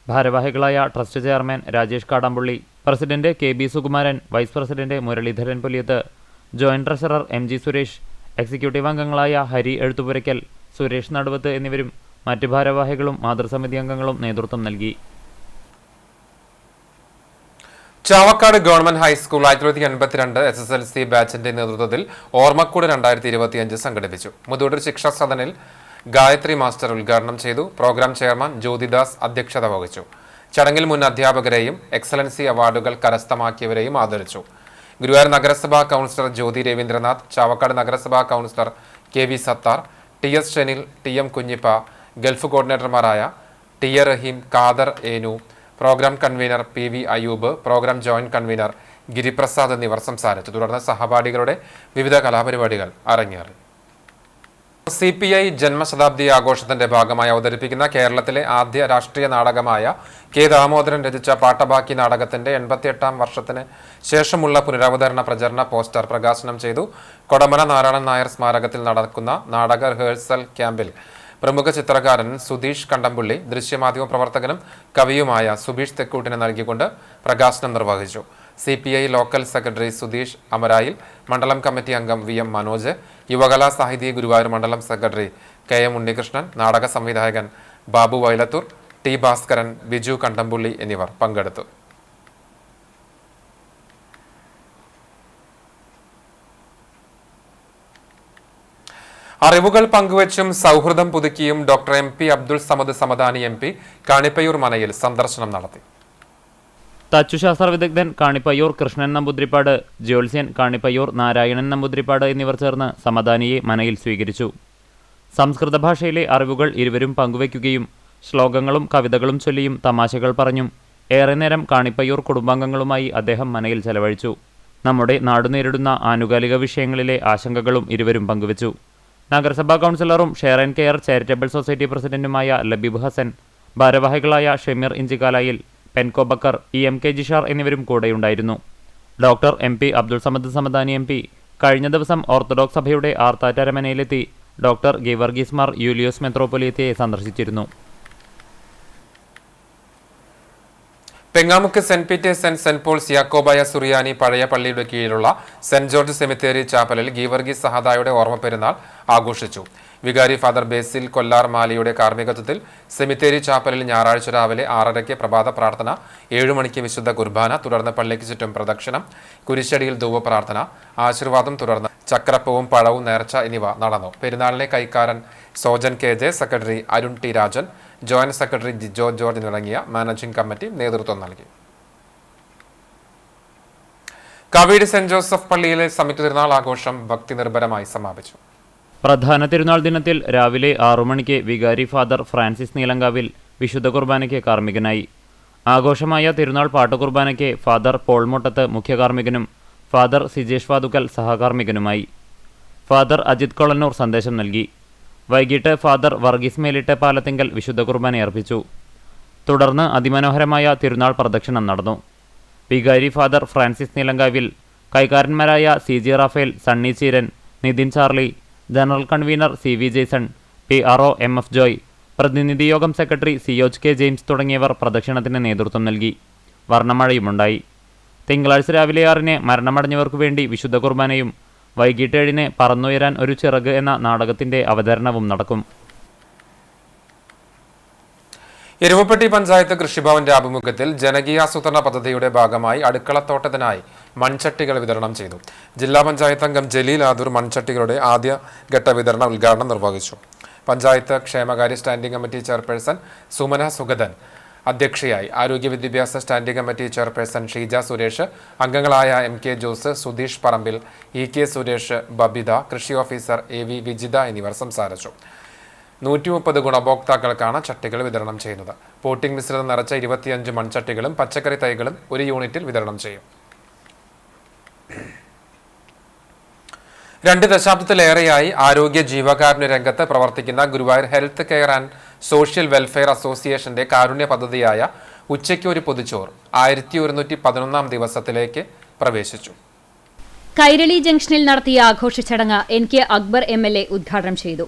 ഭാരവാഹികളായ trust chairman Rajesh Kadampulli, president KB Sukumaran, vice president Muraleedharan Puliyath, joint treasurer MG Suresh, executive അംഗങ്ങളായ ഹരി എഴുത്തുപുരയ്ക്കൽ, സുരേഷ് നടുവത്ത് എന്നിവരും മറ്റ് ഭാരവാഹികളും മാതൃസമിതി അംഗങ്ങളും നേതൃത്വം നൽകി. ചാവക്കാട് ഗവൺമെന്റ് ഹൈസ്കൂൾ 1982 SSLC ബാച്ചിന്റെ നേതൃത്വത്തിൽ ഓർമ്മക്കൂട് 2025 സംഘടിപ്പിച്ചു. മുതൂടൂർ ശിക്ഷാ സദനിൽ ഗായത്രി മാസ്റ്റർ ഉദ്ഘാടനം ചെയ്തു. പ്രോഗ്രാം ചെയർമാൻ ജ്യോതിദാസ് അധ്യക്ഷത വഹിച്ചു. ചടങ്ങിൽ മുൻ അധ്യാപകരെയും എക്സലൻസി അവാർഡുകൾ കരസ്ഥമാക്കിയവരെയും ആദരിച്ചു. ഗുരുവായൂർ നഗരസഭാ കൗൺസിലർ ജ്യോതി രവീന്ദ്രനാഥ്, ചാവക്കാട് നഗരസഭാ councillor KV Sathar, TS Shenil, TM Kunhippa, Gulf കോർഡിനേറ്റർമാരായ TA Raheem, Khader Enu, programme convener PV Ayoob, programme joint convener Giriprasad എന്നിവർ സംസാരിച്ചു. തുടർന്ന് സഹപാഠികളുടെ വിവിധ കലാപരിപാടികൾ അരങ്ങേറി. CPI ജന്മശതാബ്ദി ആഘോഷത്തിന്റെ ഭാഗമായി അവതരിപ്പിക്കുന്ന കേരളത്തിലെ ആദ്യ രാഷ്ട്രീയ നാടകമായ കെ ദാമോദരൻ രചിച്ച പാട്ടബാക്കി നാടകത്തിന്റെ 88ാം വർഷത്തിന് ശേഷമുള്ള പുനരവതരണ പ്രചരണ പോസ്റ്റർ പ്രകാശനം ചെയ്തു. കൊടമന നാരായണൻ നായർ സ്മാരകത്തിൽ നടക്കുന്ന നാടക റിഹേഴ്സൽ ക്യാമ്പിൽ പ്രമുഖ ചിത്രകാരൻ സുധീഷ് കണ്ടംപുള്ളി ദൃശ്യമാധ്യമ പ്രവർത്തകനും കവിയുമായ സുബീഷ് തെക്കൂട്ടിന് നൽകിക്കൊണ്ട് പ്രകാശനം നിർവഹിച്ചു. CPI ലോക്കൽ സെക്രട്ടറി സുധീഷ് അമരായിൽ, മണ്ഡലം കമ്മിറ്റി അംഗം VM മനോജ്, യുവകലാ സാഹിതി ഗുരുവായൂർ മണ്ഡലം സെക്രട്ടറി KM ഉണ്ണികൃഷ്ണൻ, നാടക സംവിധായകൻ ബാബു വൈലത്തൂർ, T ഭാസ്കരൻ, ബിജു കണ്ടംപുള്ളി എന്നിവർ പങ്കെടുത്തു. അറിവുകൾ പങ്കുവച്ചും സൗഹൃദം പുതുക്കിയും doctor MP Abdul Samad Samadani MP Kanippayyur മനയിൽ സന്ദർശനം നടത്തി. തച്ചുശാസ്ത്ര വിദഗ്ധൻ കാണിപ്പയ്യൂർ കൃഷ്ണൻ നമ്പൂതിരിപ്പാട്, ജ്യോത്സ്യൻ കാണിപ്പയ്യൂർ നാരായണൻ നമ്പൂതിരിപ്പാട് എന്നിവർ ചേർന്ന് സമദാനിയെ മനയിൽ സ്വീകരിച്ചു. സംസ്കൃത ഭാഷയിലെ അറിവുകൾ ഇരുവരും പങ്കുവയ്ക്കുകയും ശ്ലോകങ്ങളും കവിതകളും ചൊല്ലിയും തമാശകൾ പറഞ്ഞും ഏറെ നേരം കാണിപ്പയ്യൂർ കുടുംബാംഗങ്ങളുമായി അദ്ദേഹം മനയിൽ ചെലവഴിച്ചു. നമ്മുടെ നാട് നേരിടുന്ന ആനുകാലിക വിഷയങ്ങളിലെ ആശങ്കകളും ഇരുവരും പങ്കുവച്ചു. നഗരസഭാ കൗൺസിലറും share and care charitable society പ്രസിഡന്റുമായ ലബീബ് ഹസൻ, ഭാരവാഹികളായ ഷമീർ ഇഞ്ചിക്കാലായിൽ, പെൻകോ ബക്കർ, EMK ജിഷാർ എന്നിവരും കൂടെയുണ്ടായിരുന്നു. Doctor MP Abdul Samad Samadani MP കഴിഞ്ഞ ദിവസം ഓർത്തഡോക്സ് സഭയുടെ ആർത്താറ്റ് അരമനയിലെത്തി ഡോക്ടർ ഗീവർഗീസ് മാർ യൂലിയോസ് മെത്രോപൊലീത്തയെ സന്ദർശിച്ചിരുന്നു. Pengamuck saint Peter's and saint Paul's യാക്കോബായ സുറിയാനി പഴയ പള്ളിയുടെ കീഴിലുള്ള സെന്റ് ജോർജ് സെമിത്തേരി ചാപ്പലിൽ ഗീവർഗീസ് സഹദായുടെ ഓർമ്മ പെരുന്നാൾ ആഘോഷിച്ചു. വികാരി ഫാദർ ബേസിൽ കൊല്ലാർ മാലിയുടെ കാർമ്മികത്വത്തിൽ സെമിത്തേരി ചാപ്പലിൽ ഞായറാഴ്ച രാവിലെ 6:30 പ്രഭാത പ്രാർത്ഥന, 7 മണിക്ക് വിശുദ്ധ കുർബാന, തുടർന്ന് പള്ളിക്ക് ചുറ്റും പ്രദക്ഷിണം, കുരിശടിയിൽ ധൂപ പ്രാർത്ഥന, ആശീർവാദം, തുടർന്ന് ചക്രപ്പവും പഴവും നേർച്ച എന്നിവ നടന്നു. പെരുന്നാളിനെ കൈക്കാരൻ Sojan KJ, secretary Arun T Rajan, joint secretary Jijo George തുടങ്ങിയ മാനേജിംഗ് കമ്മിറ്റി നേതൃത്വം നൽകി. കവീട് സെന്റ് ജോസഫ് പള്ളിയിലെ സംയുക്ത തിരുനാൾ ആഘോഷം ഭക്തിനിർഭരമായി സമാപിച്ചു. പ്രധാന തിരുനാൾ ദിനത്തിൽ രാവിലെ 6 മണിക്ക് വികാരി ഫാദർ ഫ്രാൻസിസ് നീലങ്കാവിൽ വിശുദ്ധ കുർബാനയ്ക്ക് കാർമ്മികനായി. ആഘോഷമായ തിരുനാൾ പാട്ടുകുർബാനയ്ക്ക് ഫാദർ പോൾ മുട്ടത്ത് മുഖ്യകാർമ്മികനും ഫാദർ സിജേഷ് വാതുക്കൽ സഹകാർമ്മികനുമായി. ഫാദർ അജിത് കൊളന്നൂർ സന്ദേശം നൽകി. വൈകിട്ട് ഫാദർ വർഗീസ് മേലിട്ട് പാലത്തിങ്കൽ വിശുദ്ധ കുർബാന അർപ്പിച്ചു. തുടർന്ന് അതിമനോഹരമായ തിരുനാൾ പ്രദക്ഷിണം നടന്നു. വികാരി ഫാദർ ഫ്രാൻസിസ് നീലങ്കാവിൽ, കൈക്കാരന്മാരായ CG Raphael, Sunny Cheeran, Nithin Charlie, general convener CV Jaison, PRO MF Joy, പ്രതിനിധി യോഗം സെക്രട്ടറി COK ജെയിംസ് തുടങ്ങിയവർ പ്രദക്ഷിണത്തിന് നേതൃത്വം നൽകി. വർണ്ണമഴയുമുണ്ടായി. തിങ്കളാഴ്ച രാവിലെ 6-ന് മരണമടഞ്ഞവർക്കു വേണ്ടി വിശുദ്ധ കുർബാനയും വൈകിട്ട് 7-ന് പറന്നുയരാൻ ഒരു ചിറക് എന്ന നാടകത്തിന്റെ അവതരണവും നടക്കും. എരുവപ്പെട്ടി പഞ്ചായത്ത് കൃഷിഭവന്റെ ആഭിമുഖ്യത്തിൽ ജനകീയാസൂത്രണ പദ്ധതിയുടെ ഭാഗമായി അടുക്കളത്തോട്ടത്തിനായി മൺചട്ടികൾ വിതരണം ചെയ്തു. ജില്ലാ പഞ്ചായത്ത് അംഗം ജലീൽ ആദൂർ മൺചട്ടികളുടെ ആദ്യഘട്ട വിതരണ ഉദ്ഘാടനം നിർവഹിച്ചു. പഞ്ചായത്ത് ക്ഷേമകാര്യ standing committee chairperson Sumana Sugathan അധ്യക്ഷയായി. ആരോഗ്യ വിദ്യാഭ്യാസ standing committee chairperson Sheeja Suresh, അംഗങ്ങളായ MK ജോസ്, സുധീഷ് പറമ്പിൽ, EK സുരേഷ്, ബബിത, കൃഷി ഓഫീസർ AV വിജിത എന്നിവർ സംസാരിച്ചു. 130 ഗുണഭോക്താക്കൾക്കാണ് ചട്ടികൾ വിതരണം ചെയ്യുന്നത്. പോട്ടിംഗ് മിശ്രിതം നിറച്ച 25 മൺചട്ടികളും പച്ചക്കറി തൈകളും ഒരു യൂണിറ്റിൽ വിതരണം ചെയ്യും. 2 ദശാബ്ദത്തിലേറെയായി ആരോഗ്യ ജീവകാരുണ്യ രംഗത്ത് പ്രവർത്തിക്കുന്ന Guruvayur health care and social welfare അസോസിയേഷന്റെ കാരുണ്യ പദ്ധതിയായ ഉച്ചയ്ക്ക് ഒരു പൊതിച്ചോർ 1111 ദിവസത്തിലേക്ക് പ്രവേശിച്ചു. കൈരളി ജംഗ്ഷനിൽ നടത്തിയ ആഘോഷ ചടങ്ങ് NK അക്ബർ MLA ഉദ്ഘാടനം ചെയ്തു.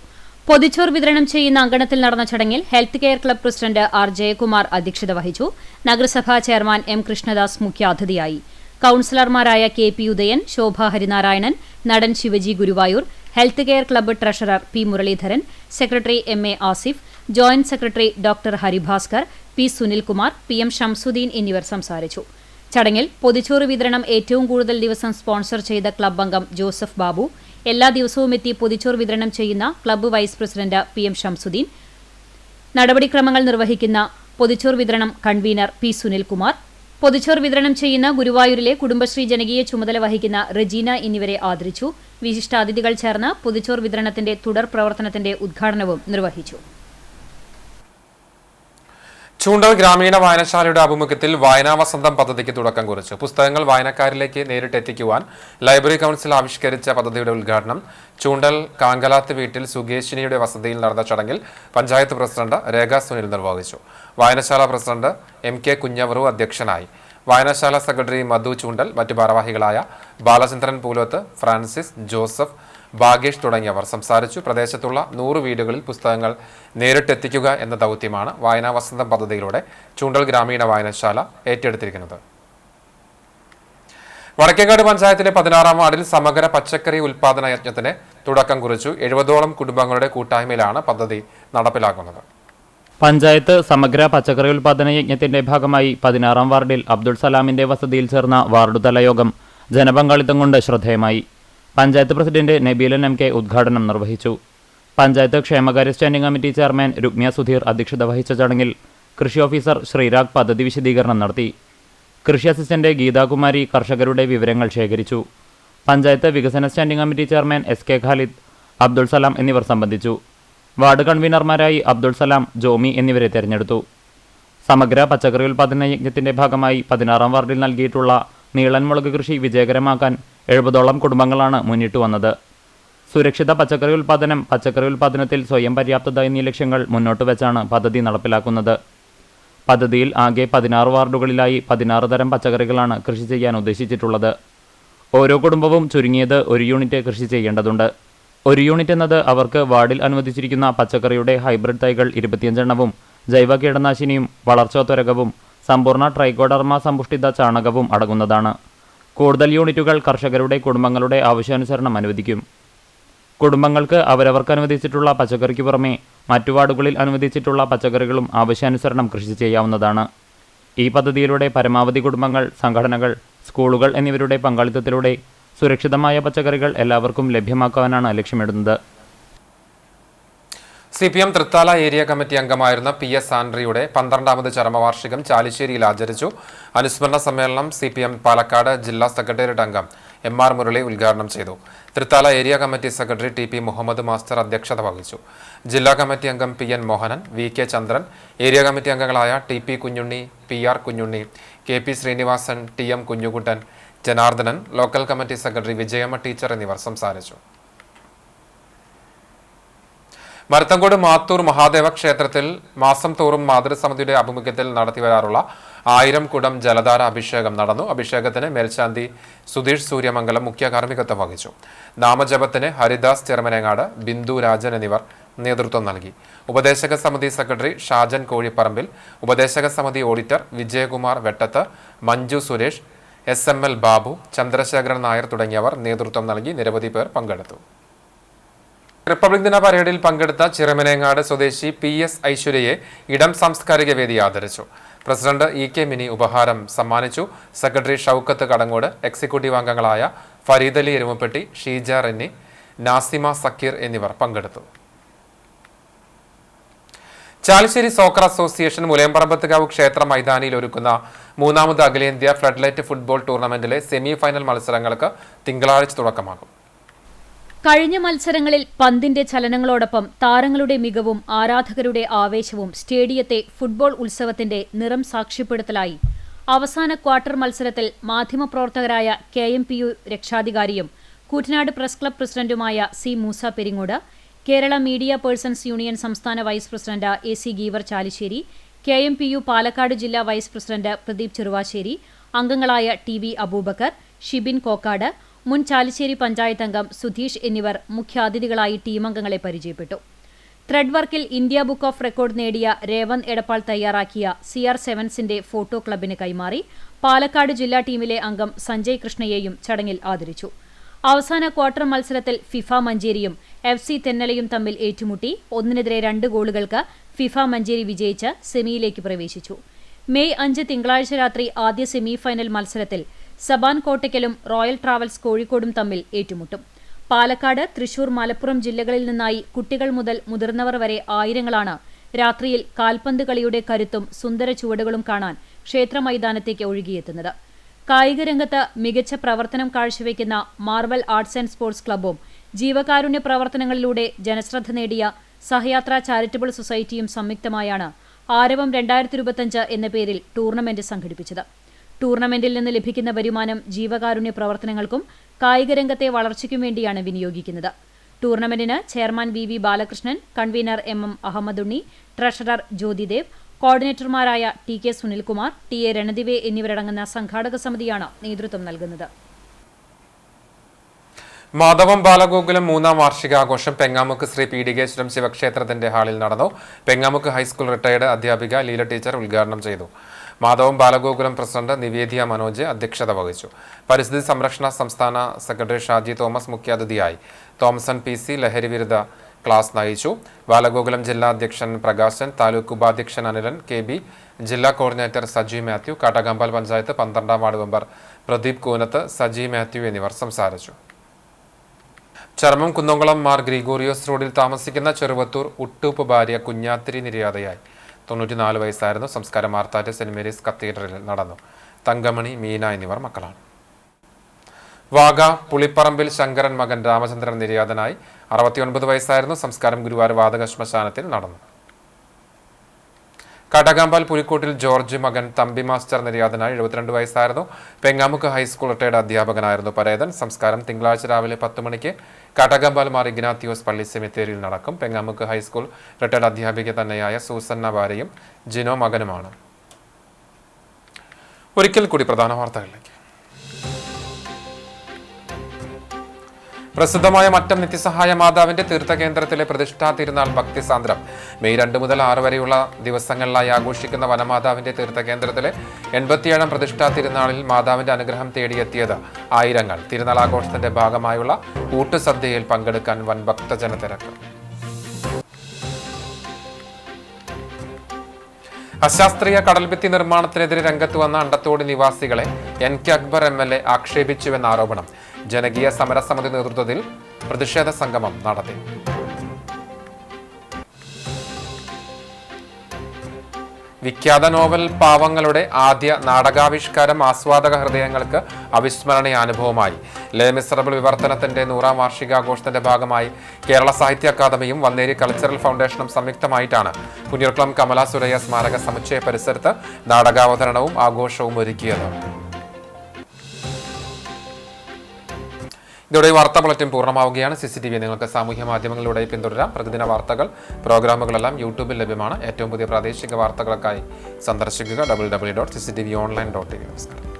പൊതിച്ചോർ വിതരണം ചെയ്യുന്ന അങ്കണത്തിൽ നടന്ന ചടങ്ങിൽ health care club president R Jayakumar അധ്യക്ഷത വഹിച്ചു. നഗരസഭാ ചെയർമാൻ M കൃഷ്ണദാസ് മുഖ്യാതിഥിയായി. കൌൺസിലർമാരായ KP ഉദയൻ, ശോഭ ഹരിനാരായണൻ, നടൻ Shivaji Guruvayur, health care club treasurer P Muraleedharan, secretary MA Asif, joint secretary doctor Haribhaskar, P Sunilkumar, PM Shamsuddin എന്നിവർ സംസാരിച്ചു. ചടങ്ങിൽ പൊതിച്ചോറ് വിതരണം ഏറ്റവും കൂടുതൽ ദിവസം സ്പോൺസർ ചെയ്ത ക്ലബ്ബ് അംഗം ജോസഫ് ബാബു, എല്ലാ ദിവസവും എത്തി പൊതിച്ചോർ വിതരണം ചെയ്യുന്ന club vice president PM Shamsuddin, നടപടിക്രമങ്ങൾ നിർവഹിക്കുന്ന പൊതിച്ചോർ വിതരണം കൺവീനർ P സുനിൽകുമാർ, പൊതിച്ചോർ വിതരണം ചെയ്യുന്ന ഗുരുവായൂരിലെ കുടുംബശ്രീ ജനകീയ ചുമതല വഹിക്കുന്ന റജീന എന്നിവരെ ആദരിച്ചു. വിശിഷ്ടാതിഥികൾ ചേർന്ന് പൊതിച്ചോർ വിതരണത്തിന്റെ തുടർ പ്രവർത്തനത്തിന്റെ ഉദ്ഘാടനവും നിർവഹിച്ചു. ചൂണ്ടൽ ഗ്രാമീണ വായനശാലയുടെ ആഭിമുഖ്യത്തിൽ വായനാ വസന്തം പദ്ധതിക്ക് തുടക്കം കുറിച്ചു. പുസ്തകങ്ങൾ വായനക്കാരിലേക്ക് നേരിട്ട് എത്തിക്കുവാൻ ലൈബ്രറി കൗൺസിൽ ആവിഷ്കരിച്ച പദ്ധതിയുടെ ഉദ്ഘാടനം ചൂണ്ടൽ കാങ്കലാത്ത് വീട്ടിൽ സുകേശിനിയുടെ വസതിയിൽ നടന്ന ചടങ്ങിൽ പഞ്ചായത്ത് പ്രസിഡന്റ് രേഖ സുനിൽ നിർവഹിച്ചു. വായനശാല പ്രസിഡന്റ് എം കെ കുഞ്ഞവറു അധ്യക്ഷനായി. വായനശാല സെക്രട്ടറി മധു ചൂണ്ടൽ, മറ്റു ഭാരവാഹികളായ ബാലചന്ദ്രൻ പൂലോത്ത്, ഫ്രാൻസിസ്, ജോസഫ്, ഭാഗേഷ് തുടങ്ങിയവർ സംസാരിച്ചു. പ്രദേശത്തുള്ള 100 വീടുകളിൽ പുസ്തകങ്ങൾ നേരിട്ടെത്തിക്കുക എന്ന ദൗത്യമാണ് വായനാ വസന്തം പദ്ധതിയിലൂടെ ചൂണ്ടൽ ഗ്രാമീണ വായനശാല ഏറ്റെടുത്തിരിക്കുന്നത്. വടക്കേക്കാട് പഞ്ചായത്തിലെ 16-ാം വാർഡിൽ സമഗ്ര പച്ചക്കറി ഉൽപാദന യജ്ഞത്തിന് തുടക്കം കുറിച്ചു. 70ഓളം കുടുംബങ്ങളുടെ കൂട്ടായ്മയിലാണ് പദ്ധതി നടപ്പിലാക്കുന്നത്. പഞ്ചായത്ത് സമഗ്ര പച്ചക്കറി ഉൽപാദന യജ്ഞത്തിന്റെ ഭാഗമായി 16-ാം വാർഡിൽ അബ്ദുൾ സലാമിന്റെ വസതിയിൽ ചേർന്ന വാർഡുതല യോഗം ജനപങ്കാളിത്തം കൊണ്ട് ശ്രദ്ധേയമായി. പഞ്ചായത്ത് പ്രസിഡന്റ് നബീലൻ എം കെ ഉദ്ഘാടനം നിർവഹിച്ചു. പഞ്ചായത്ത് ക്ഷേമകാര്യ standing committee chairman Rukmiya Sudheer അധ്യക്ഷത വഹിച്ച ചടങ്ങിൽ കൃഷി ഓഫീസർ ശ്രീരാഗ് പദ്ധതി വിശദീകരണം നടത്തി. കൃഷി അസിസ്റ്റന്റ് ഗീതാകുമാരി കർഷകരുടെ വിവരങ്ങൾ ശേഖരിച്ചു. പഞ്ചായത്ത് വികസന standing committee chairman S K Khalid, Abdul Salam എന്നിവർ സംബന്ധിച്ചു. വാർഡ് കൺവീനർമാരായി അബ്ദുൾ സലാം, ജോമി എന്നിവരെ തെരഞ്ഞെടുത്തു. സമഗ്ര പച്ചക്കറി ഉൽപാദന യജ്ഞത്തിന്റെ ഭാഗമായി 16-ാം വാർഡിൽ നൽകിയിട്ടുള്ള നീളൻ മുളക് കൃഷി വിജയകരമാക്കാൻ 70ഓളം കുടുംബങ്ങളാണ് മുന്നിട്ട് വന്നത്. സുരക്ഷിത പച്ചക്കറി ഉൽപാദനം, പച്ചക്കറി ഉൽപാദനത്തിൽ സ്വയം പര്യാപ്തത എന്നീ ലക്ഷ്യങ്ങൾ മുന്നോട്ട് വെച്ചാണ് പദ്ധതി നടപ്പിലാക്കുന്നത്. പദ്ധതിയിൽ ആകെ 16 വാർഡുകളിലായി 16 തരം പച്ചക്കറികളാണ് കൃഷി ചെയ്യാൻ ഉദ്ദേശിച്ചിട്ടുള്ളത്. ഓരോ കുടുംബവും ചുരുങ്ങിയത് 1 യൂണിറ്റ് കൃഷി ചെയ്യേണ്ടതുണ്ട്. 1 യൂണിറ്റ് എന്നത് അവർക്ക് വാർഡിൽ അനുവദിച്ചിരിക്കുന്ന പച്ചക്കറിയുടെ ഹൈബ്രിഡ് തൈകൾ 25 എണ്ണവും ജൈവ കീടനാശിനിയും വളർച്ചോത്വരകവും സമ്പൂർണ്ണ ട്രൈക്കോഡർമ സമ്പുഷ്ടിത ചാണകവും അടങ്ങുന്നതാണ്. കൂടുതൽ യൂണിറ്റുകൾ കർഷകരുടെ കുടുംബങ്ങളുടെ ആവശ്യാനുസരണം അനുവദിക്കും. കുടുംബങ്ങൾക്ക് അവരവർക്ക് അനുവദിച്ചിട്ടുള്ള പച്ചക്കറിക്ക് പുറമെ മറ്റു വാർഡുകളിൽ അനുവദിച്ചിട്ടുള്ള പച്ചക്കറികളും ആവശ്യാനുസരണം കൃഷി ചെയ്യാവുന്നതാണ്. ഈ പദ്ധതിയിലൂടെ പരമാവധി കുടുംബങ്ങൾ, സംഘടനകൾ, സ്കൂളുകൾ എന്നിവരുടെ പങ്കാളിത്തത്തിലൂടെ സുരക്ഷിതമായ പച്ചക്കറികൾ എല്ലാവർക്കും ലഭ്യമാക്കാനാണ് ലക്ഷ്യമിടുന്നത്. CPM തൃത്താല ഏരിയ കമ്മിറ്റി അംഗമായിരുന്ന PS ആൻഡ്രിയുടെ 12ാമത് ചരമവാർഷികം ചാലിശ്ശേരിയിൽ ആചരിച്ചു. അനുസ്മരണ സമ്മേളനം CPM പാലക്കാട് ജില്ലാ സെക്രട്ടേറിയറ്റ് അംഗം MR മുരളി ഉദ്ഘാടനം ചെയ്തു. Thrithala area committee secretary TP Muhammad master അധ്യക്ഷത വഹിച്ചു. ജില്ലാ കമ്മിറ്റി അംഗം PN Mohanan, VK Chandran, area committee അംഗങ്ങളായ TP Kunjunni, PR Kunjunni, KP Srinivasan, TM Kunjukuttan, Janardhanan, local committee secretary Vijayamma teacher എന്നിവർ സംസാരിച്ചു. മരത്തങ്കോട് മാത്തൂർ മഹാദേവ ക്ഷേത്രത്തിൽ മാസം തോറും മാതൃസമിതിയുടെ ആഭിമുഖ്യത്തിൽ നടത്തിവരാറുള്ള 1000 കുടം ജലധാര അഭിഷേകം നടന്നു. അഭിഷേകത്തിന് മേൽശാന്തി സുധീഷ് സൂര്യമംഗലം മുഖ്യ കാർമ്മികത്വം വഹിച്ചു. നാമജപത്തിന് ഹരിദാസ് ചെറുമനേങ്ങാട്, ബിന്ദു രാജൻ എന്നിവർ നേതൃത്വം നൽകി. ഉപദേശക സമിതി സെക്രട്ടറി ഷാജൻ കോഴിപ്പറമ്പിൽ, ഉപദേശക സമിതി ഓഡിറ്റർ വിജയകുമാർ വെട്ടത്ത്, മഞ്ജു സുരേഷ്, SML ബാബു, ചന്ദ്രശേഖരൻ നായർ തുടങ്ങിയവർ നേതൃത്വം നൽകി. നിരവധി പേർ പങ്കെടുത്തു. റിപ്പബ്ലിക് ദിന പരേഡിൽ പങ്കെടുത്ത ചിറമനേങ്ങാട് സ്വദേശി PS ഐശ്വര്യയെ ഇടം സാംസ്കാരിക വേദി ആദരിച്ചു. പ്രസിഡന്റ് EK മിനി ഉപഹാരം സമ്മാനിച്ചു. സെക്രട്ടറി ഷൗക്കത്ത് കടങ്ങോട്, എക്സിക്യൂട്ടീവ് അംഗങ്ങളായ ഫരീദ് അലി എരുമപ്പെട്ടി, ഷീജ റെന്നി, നാസിമ സക്കീർ എന്നിവർ പങ്കെടുത്തു. ചാലിശ്ശേരി സോക്കർ അസോസിയേഷൻ മുലയമ്പറമ്പത്തുകാവ് ക്ഷേത്ര മൈതാനിയിൽ ഒരുക്കുന്ന 3ാമത് അഖിലേന്ത്യാ ഫ്ലഡ്ലൈറ്റ് ഫുട്ബോൾ ടൂർണമെന്റിലെ സെമി ഫൈനൽ മത്സരങ്ങൾക്ക് തിങ്കളാഴ്ച തുടക്കമാകും. കഴിഞ്ഞ മത്സരങ്ങളിൽ പന്തിന്റെ ചലനങ്ങളോടൊപ്പം താരങ്ങളുടെ മികവും ആരാധകരുടെ ആവേശവും സ്റ്റേഡിയത്തെ ഫുട്ബോൾ ഉത്സവത്തിന്റെ നിറം സാക്ഷ്യപ്പെടുത്തലായി. അവസാന ക്വാർട്ടർ മത്സരത്തിൽ മാധ്യമപ്രവർത്തകരായ KMPU രക്ഷാധികാരിയും കൂറ്റനാട് പ്രസ് ക്ലബ് പ്രസിഡന്റുമായ C Moosa Peringode, Kerala media persons union സംസ്ഥാന vice president AC Geevar Chalissery, KMPU Palakkad ജില്ലാ വൈസ് പ്രസിഡന്റ് പ്രദീപ് ചെറുവാശ്ശേരി, അംഗങ്ങളായ TV അബൂബക്കർ, ഷിബിൻ കോക്കാട്, മുൻ ചാലിശ്ശേരി പഞ്ചായത്ത് അംഗം സുധീഷ് എന്നിവർ മുഖ്യാതിഥികളായി ടീമംഗങ്ങളെ പരിചയപ്പെട്ടു. ത്രെഡ് വർക്കിൽ ഇന്ത്യ ബുക്ക് ഓഫ് റെക്കോർഡ് നേടിയ രേവന്ത് എടപ്പാൾ തയ്യാറാക്കിയ CR7ന്റെ ഫോട്ടോ ക്ലബിന് കൈമാറി. പാലക്കാട് ജില്ലാ ടീമിലെ അംഗം സഞ്ജയ് കൃഷ്ണയെയും ചടങ്ങിൽ ആദരിച്ചു. അവസാന ക്വാർട്ടർ മത്സരത്തിൽ ഫിഫ മഞ്ചേരിയും FC തെന്നലയും തമ്മിൽ ഏറ്റുമുട്ടി 1-2 ഗോളുകൾക്ക് ഫിഫ മഞ്ചേരി വിജയിച്ച് സെമിയിലേക്ക് പ്രവേശിച്ചു. മെയ് 5 തിങ്കളാഴ്ച രാത്രി ആദ്യ സെമി ഫൈനൽ മത്സരത്തിൽ സബാൻ കോട്ടയ്ക്കലും റോയൽ ട്രാവൽസ് കോഴിക്കോടും തമ്മിൽ ഏറ്റുമുട്ടും. പാലക്കാട്, തൃശൂർ, മലപ്പുറം ജില്ലകളിൽ നിന്നായി കുട്ടികൾ മുതൽ മുതിർന്നവർ വരെ ആയിരങ്ങളാണ് രാത്രിയിൽ കാൽപന്ത് കളിയുടെ കരുത്തും സുന്ദര ചുവടുകളും കാണാൻ ക്ഷേത്രമൈതാനത്തേക്ക് ഒഴുകിയെത്തുന്നത്. കായിക രംഗത്ത് മികച്ച പ്രവർത്തനം കാഴ്ചവെക്കുന്ന മാർബൽ ആർട്സ് ആൻഡ് സ്പോർട്സ് ക്ലബ്ബും ജീവകാരുണ്യ പ്രവർത്തനങ്ങളിലൂടെ ജനശ്രദ്ധ നേടിയ സഹയാത്ര ചാരിറ്റബിൾ സൊസൈറ്റിയും സംയുക്തമായാണ് ആരവം 2025 എന്ന പേരിൽ ടൂർണമെന്റ് സംഘടിപ്പിച്ചത്. ടൂർണമെന്റിൽ നിന്ന് ലഭിക്കുന്ന വരുമാനം ജീവകാരുണ്യ പ്രവർത്തനങ്ങൾക്കും കായികരംഗത്തെ വളർച്ചയ്ക്കും വേണ്ടിയാണ് വിനിയോഗിക്കുന്നത്. ടൂർണമെന്റിന് chairman V Balakrishnan, convener M Ahammadunni, treasurer Jyothidev, കോർഡിനേറ്റർമാരായ T K Sunilkumar, T A Ranadive എന്നിവരടങ്ങുന്ന സംഘാടക സമിതിയാണ് നേതൃത്വം നൽകുന്നത്. മാധവം ബാലഗോകുലം 3ാം വാർഷികാഘോഷം പെങ്ങാമുക്ക് ശ്രീ പീഡികേശ്വരം ശിവക്ഷേത്രത്തിന്റെ ഹാളിൽ നടന്നു. പെങ്ങാമുക്ക് ഹൈസ്കൂൾ റിട്ടയർഡ് അധ്യാപിക ലീല ടീച്ചർ ഉദ്ഘാടനം ചെയ്തു. മാധവം ബാലഗോകുലം പ്രസിഡന്റ് നിവേദിയ മനോജ് അധ്യക്ഷത വഹിച്ചു. പരിസ്ഥിതി സംരക്ഷണ സംസ്ഥാന സെക്രട്ടറി ഷാജി തോമസ് മുഖ്യാതിഥിയായി. തോമസൺ PC ലഹരിവിരുദ്ധ ക്ലാസ് നയിച്ചു. ബാലഗോകുലം ജില്ലാ അധ്യക്ഷൻ പ്രകാശൻ, താലൂക്ക് ഉപാധ്യക്ഷൻ അനിലൻ, KB, ജില്ലാ coordinator Saji Mathew, Kattakampal panchayat 12ാം ward member Pradeep Koonath, Saji Mathew എന്നിവർ സംസാരിച്ചു. ചർമ്മം കുന്നംകുളം മാർ ഗ്രിഗോറിയോസ് റോഡിൽ താമസിക്കുന്ന ചെറുവത്തൂർ ഉട്ടൂപ്പ് ഭാര്യ കുഞ്ഞാത്തിരി നിര്യാതയായി. 94 വയസ്സായിരുന്നു. സംസ്കാരം മാർത്താറ്റ് സെന്റ് മേരീസ് കത്തീഡ്രലിൽ നടന്നു. തങ്കമണി, മീന എന്നിവർ മക്കളാണ്. വാഗ പുളിപ്പറമ്പിൽ ശങ്കരൻ മകൻ രാമചന്ദ്രൻ നിര്യാതനായി. 69 വയസ്സായിരുന്നു. സംസ്കാരം ഗുരുവായൂർ വാതക ശ്മശാനത്തിൽ നടന്നു. കാട്ടകമ്പാൽ പുലിക്കോട്ടിൽ ജോർജ് മകൻ തമ്പി മാസ്റ്റർ നിര്യാതനായി. 72 വയസ്സായിരുന്നു. Pengamuck high school retired അധ്യാപകനായിരുന്നു പരേതൻ. സംസ്കാരം തിങ്കളാഴ്ച രാവിലെ 10 മണിക്ക് കാട്ടകമ്പാൽ മാർ ഇഗ്നാത്തിയോസ് പള്ളി സെമിത്തേരിയിൽ നടക്കും. പെങ്ങാമുക്ക് ഹൈസ്കൂൾ റിട്ടയർഡ് അധ്യാപിക തന്നെയായ സൂസന്ന ഭാര്യയും ജിനോ മകനുമാണ്. ഒരിക്കൽ കൂടി പ്രധാന വാർത്തകളിലേക്ക്. പ്രസിദ്ധമായ മറ്റം നിത്യസഹായ മാതാവിന്റെ തീർത്ഥകേന്ദ്രത്തിലെ പ്രതിഷ്ഠാ തിരുനാൾ ഭക്തിസാന്ദ്രം. മെയ് 2 മുതൽ 6 വരെയുള്ള ദിവസങ്ങളിലായി ആഘോഷിക്കുന്ന വനമാതാവിന്റെ തീർത്ഥകേന്ദ്രത്തിലെ 87ാം പ്രതിഷ്ഠാ തിരുനാളിൽ മാതാവിന്റെ അനുഗ്രഹം തേടിയെത്തിയത് ആയിരങ്ങൾ. തിരുനാൾ ആഘോഷത്തിന്റെ ഭാഗമായുള്ള ഊട്ടുസദ്യയിൽ പങ്കെടുക്കാൻ വൻ ഭക്തജന തിരക്ക്. അശാസ്ത്രീയ കടൽഭിത്തി നിർമ്മാണത്തിനെതിരെ രംഗത്ത് വന്ന അണ്ടത്തോട് നിവാസികളെ NK അക്ബർ MLA ആക്ഷേപിച്ചുവെന്ന ആരോപണം. ജനകീയ സമരസമിതി നേതൃത്വത്തിൽ പ്രതിഷേധ സംഗമം നടത്തി. വിഖ്യാത നോവൽ പാവങ്ങളുടെ ആദ്യ നാടകാവിഷ്കാരം ആസ്വാദക ഹൃദയങ്ങൾക്ക് അവിസ്മരണീയാനുഭവമായി. ലേ മിസറബിൾ വിവർത്തനത്തിന്റെ 100ാം വാർഷികാഘോഷത്തിന്റെ ഭാഗമായി കേരള സാഹിത്യ അക്കാദമിയും വന്നേരി കൾച്ചറൽ ഫൗണ്ടേഷനും സംയുക്തമായിട്ടാണ് പുന്നൂർക്കുളം കമല സുരയ്യ സ്മാരക സമുച്ചയ പരിസരത്ത് നാടകാവതരണവും ആഘോഷവും ഒരുക്കിയത്. ഇതോടെ വാർത്താ ബുള്ളറ്റിൻ പൂർണ്ണമാവുകയാണ്. CCTV നിങ്ങൾക്ക് സാമൂഹ്യ മാധ്യമങ്ങളിലൂടെ പിന്തുടരാം. പ്രതിദിന വാർത്തകൾ, പ്രോഗ്രാമുകളെല്ലാം യൂട്യൂബിൽ ലഭ്യമാണ്. ഏറ്റവും പുതിയ പ്രാദേശിക വാർത്തകൾക്കായി സന്ദർശിക്കുക www.cctvonline.tv. നമസ്കാരം.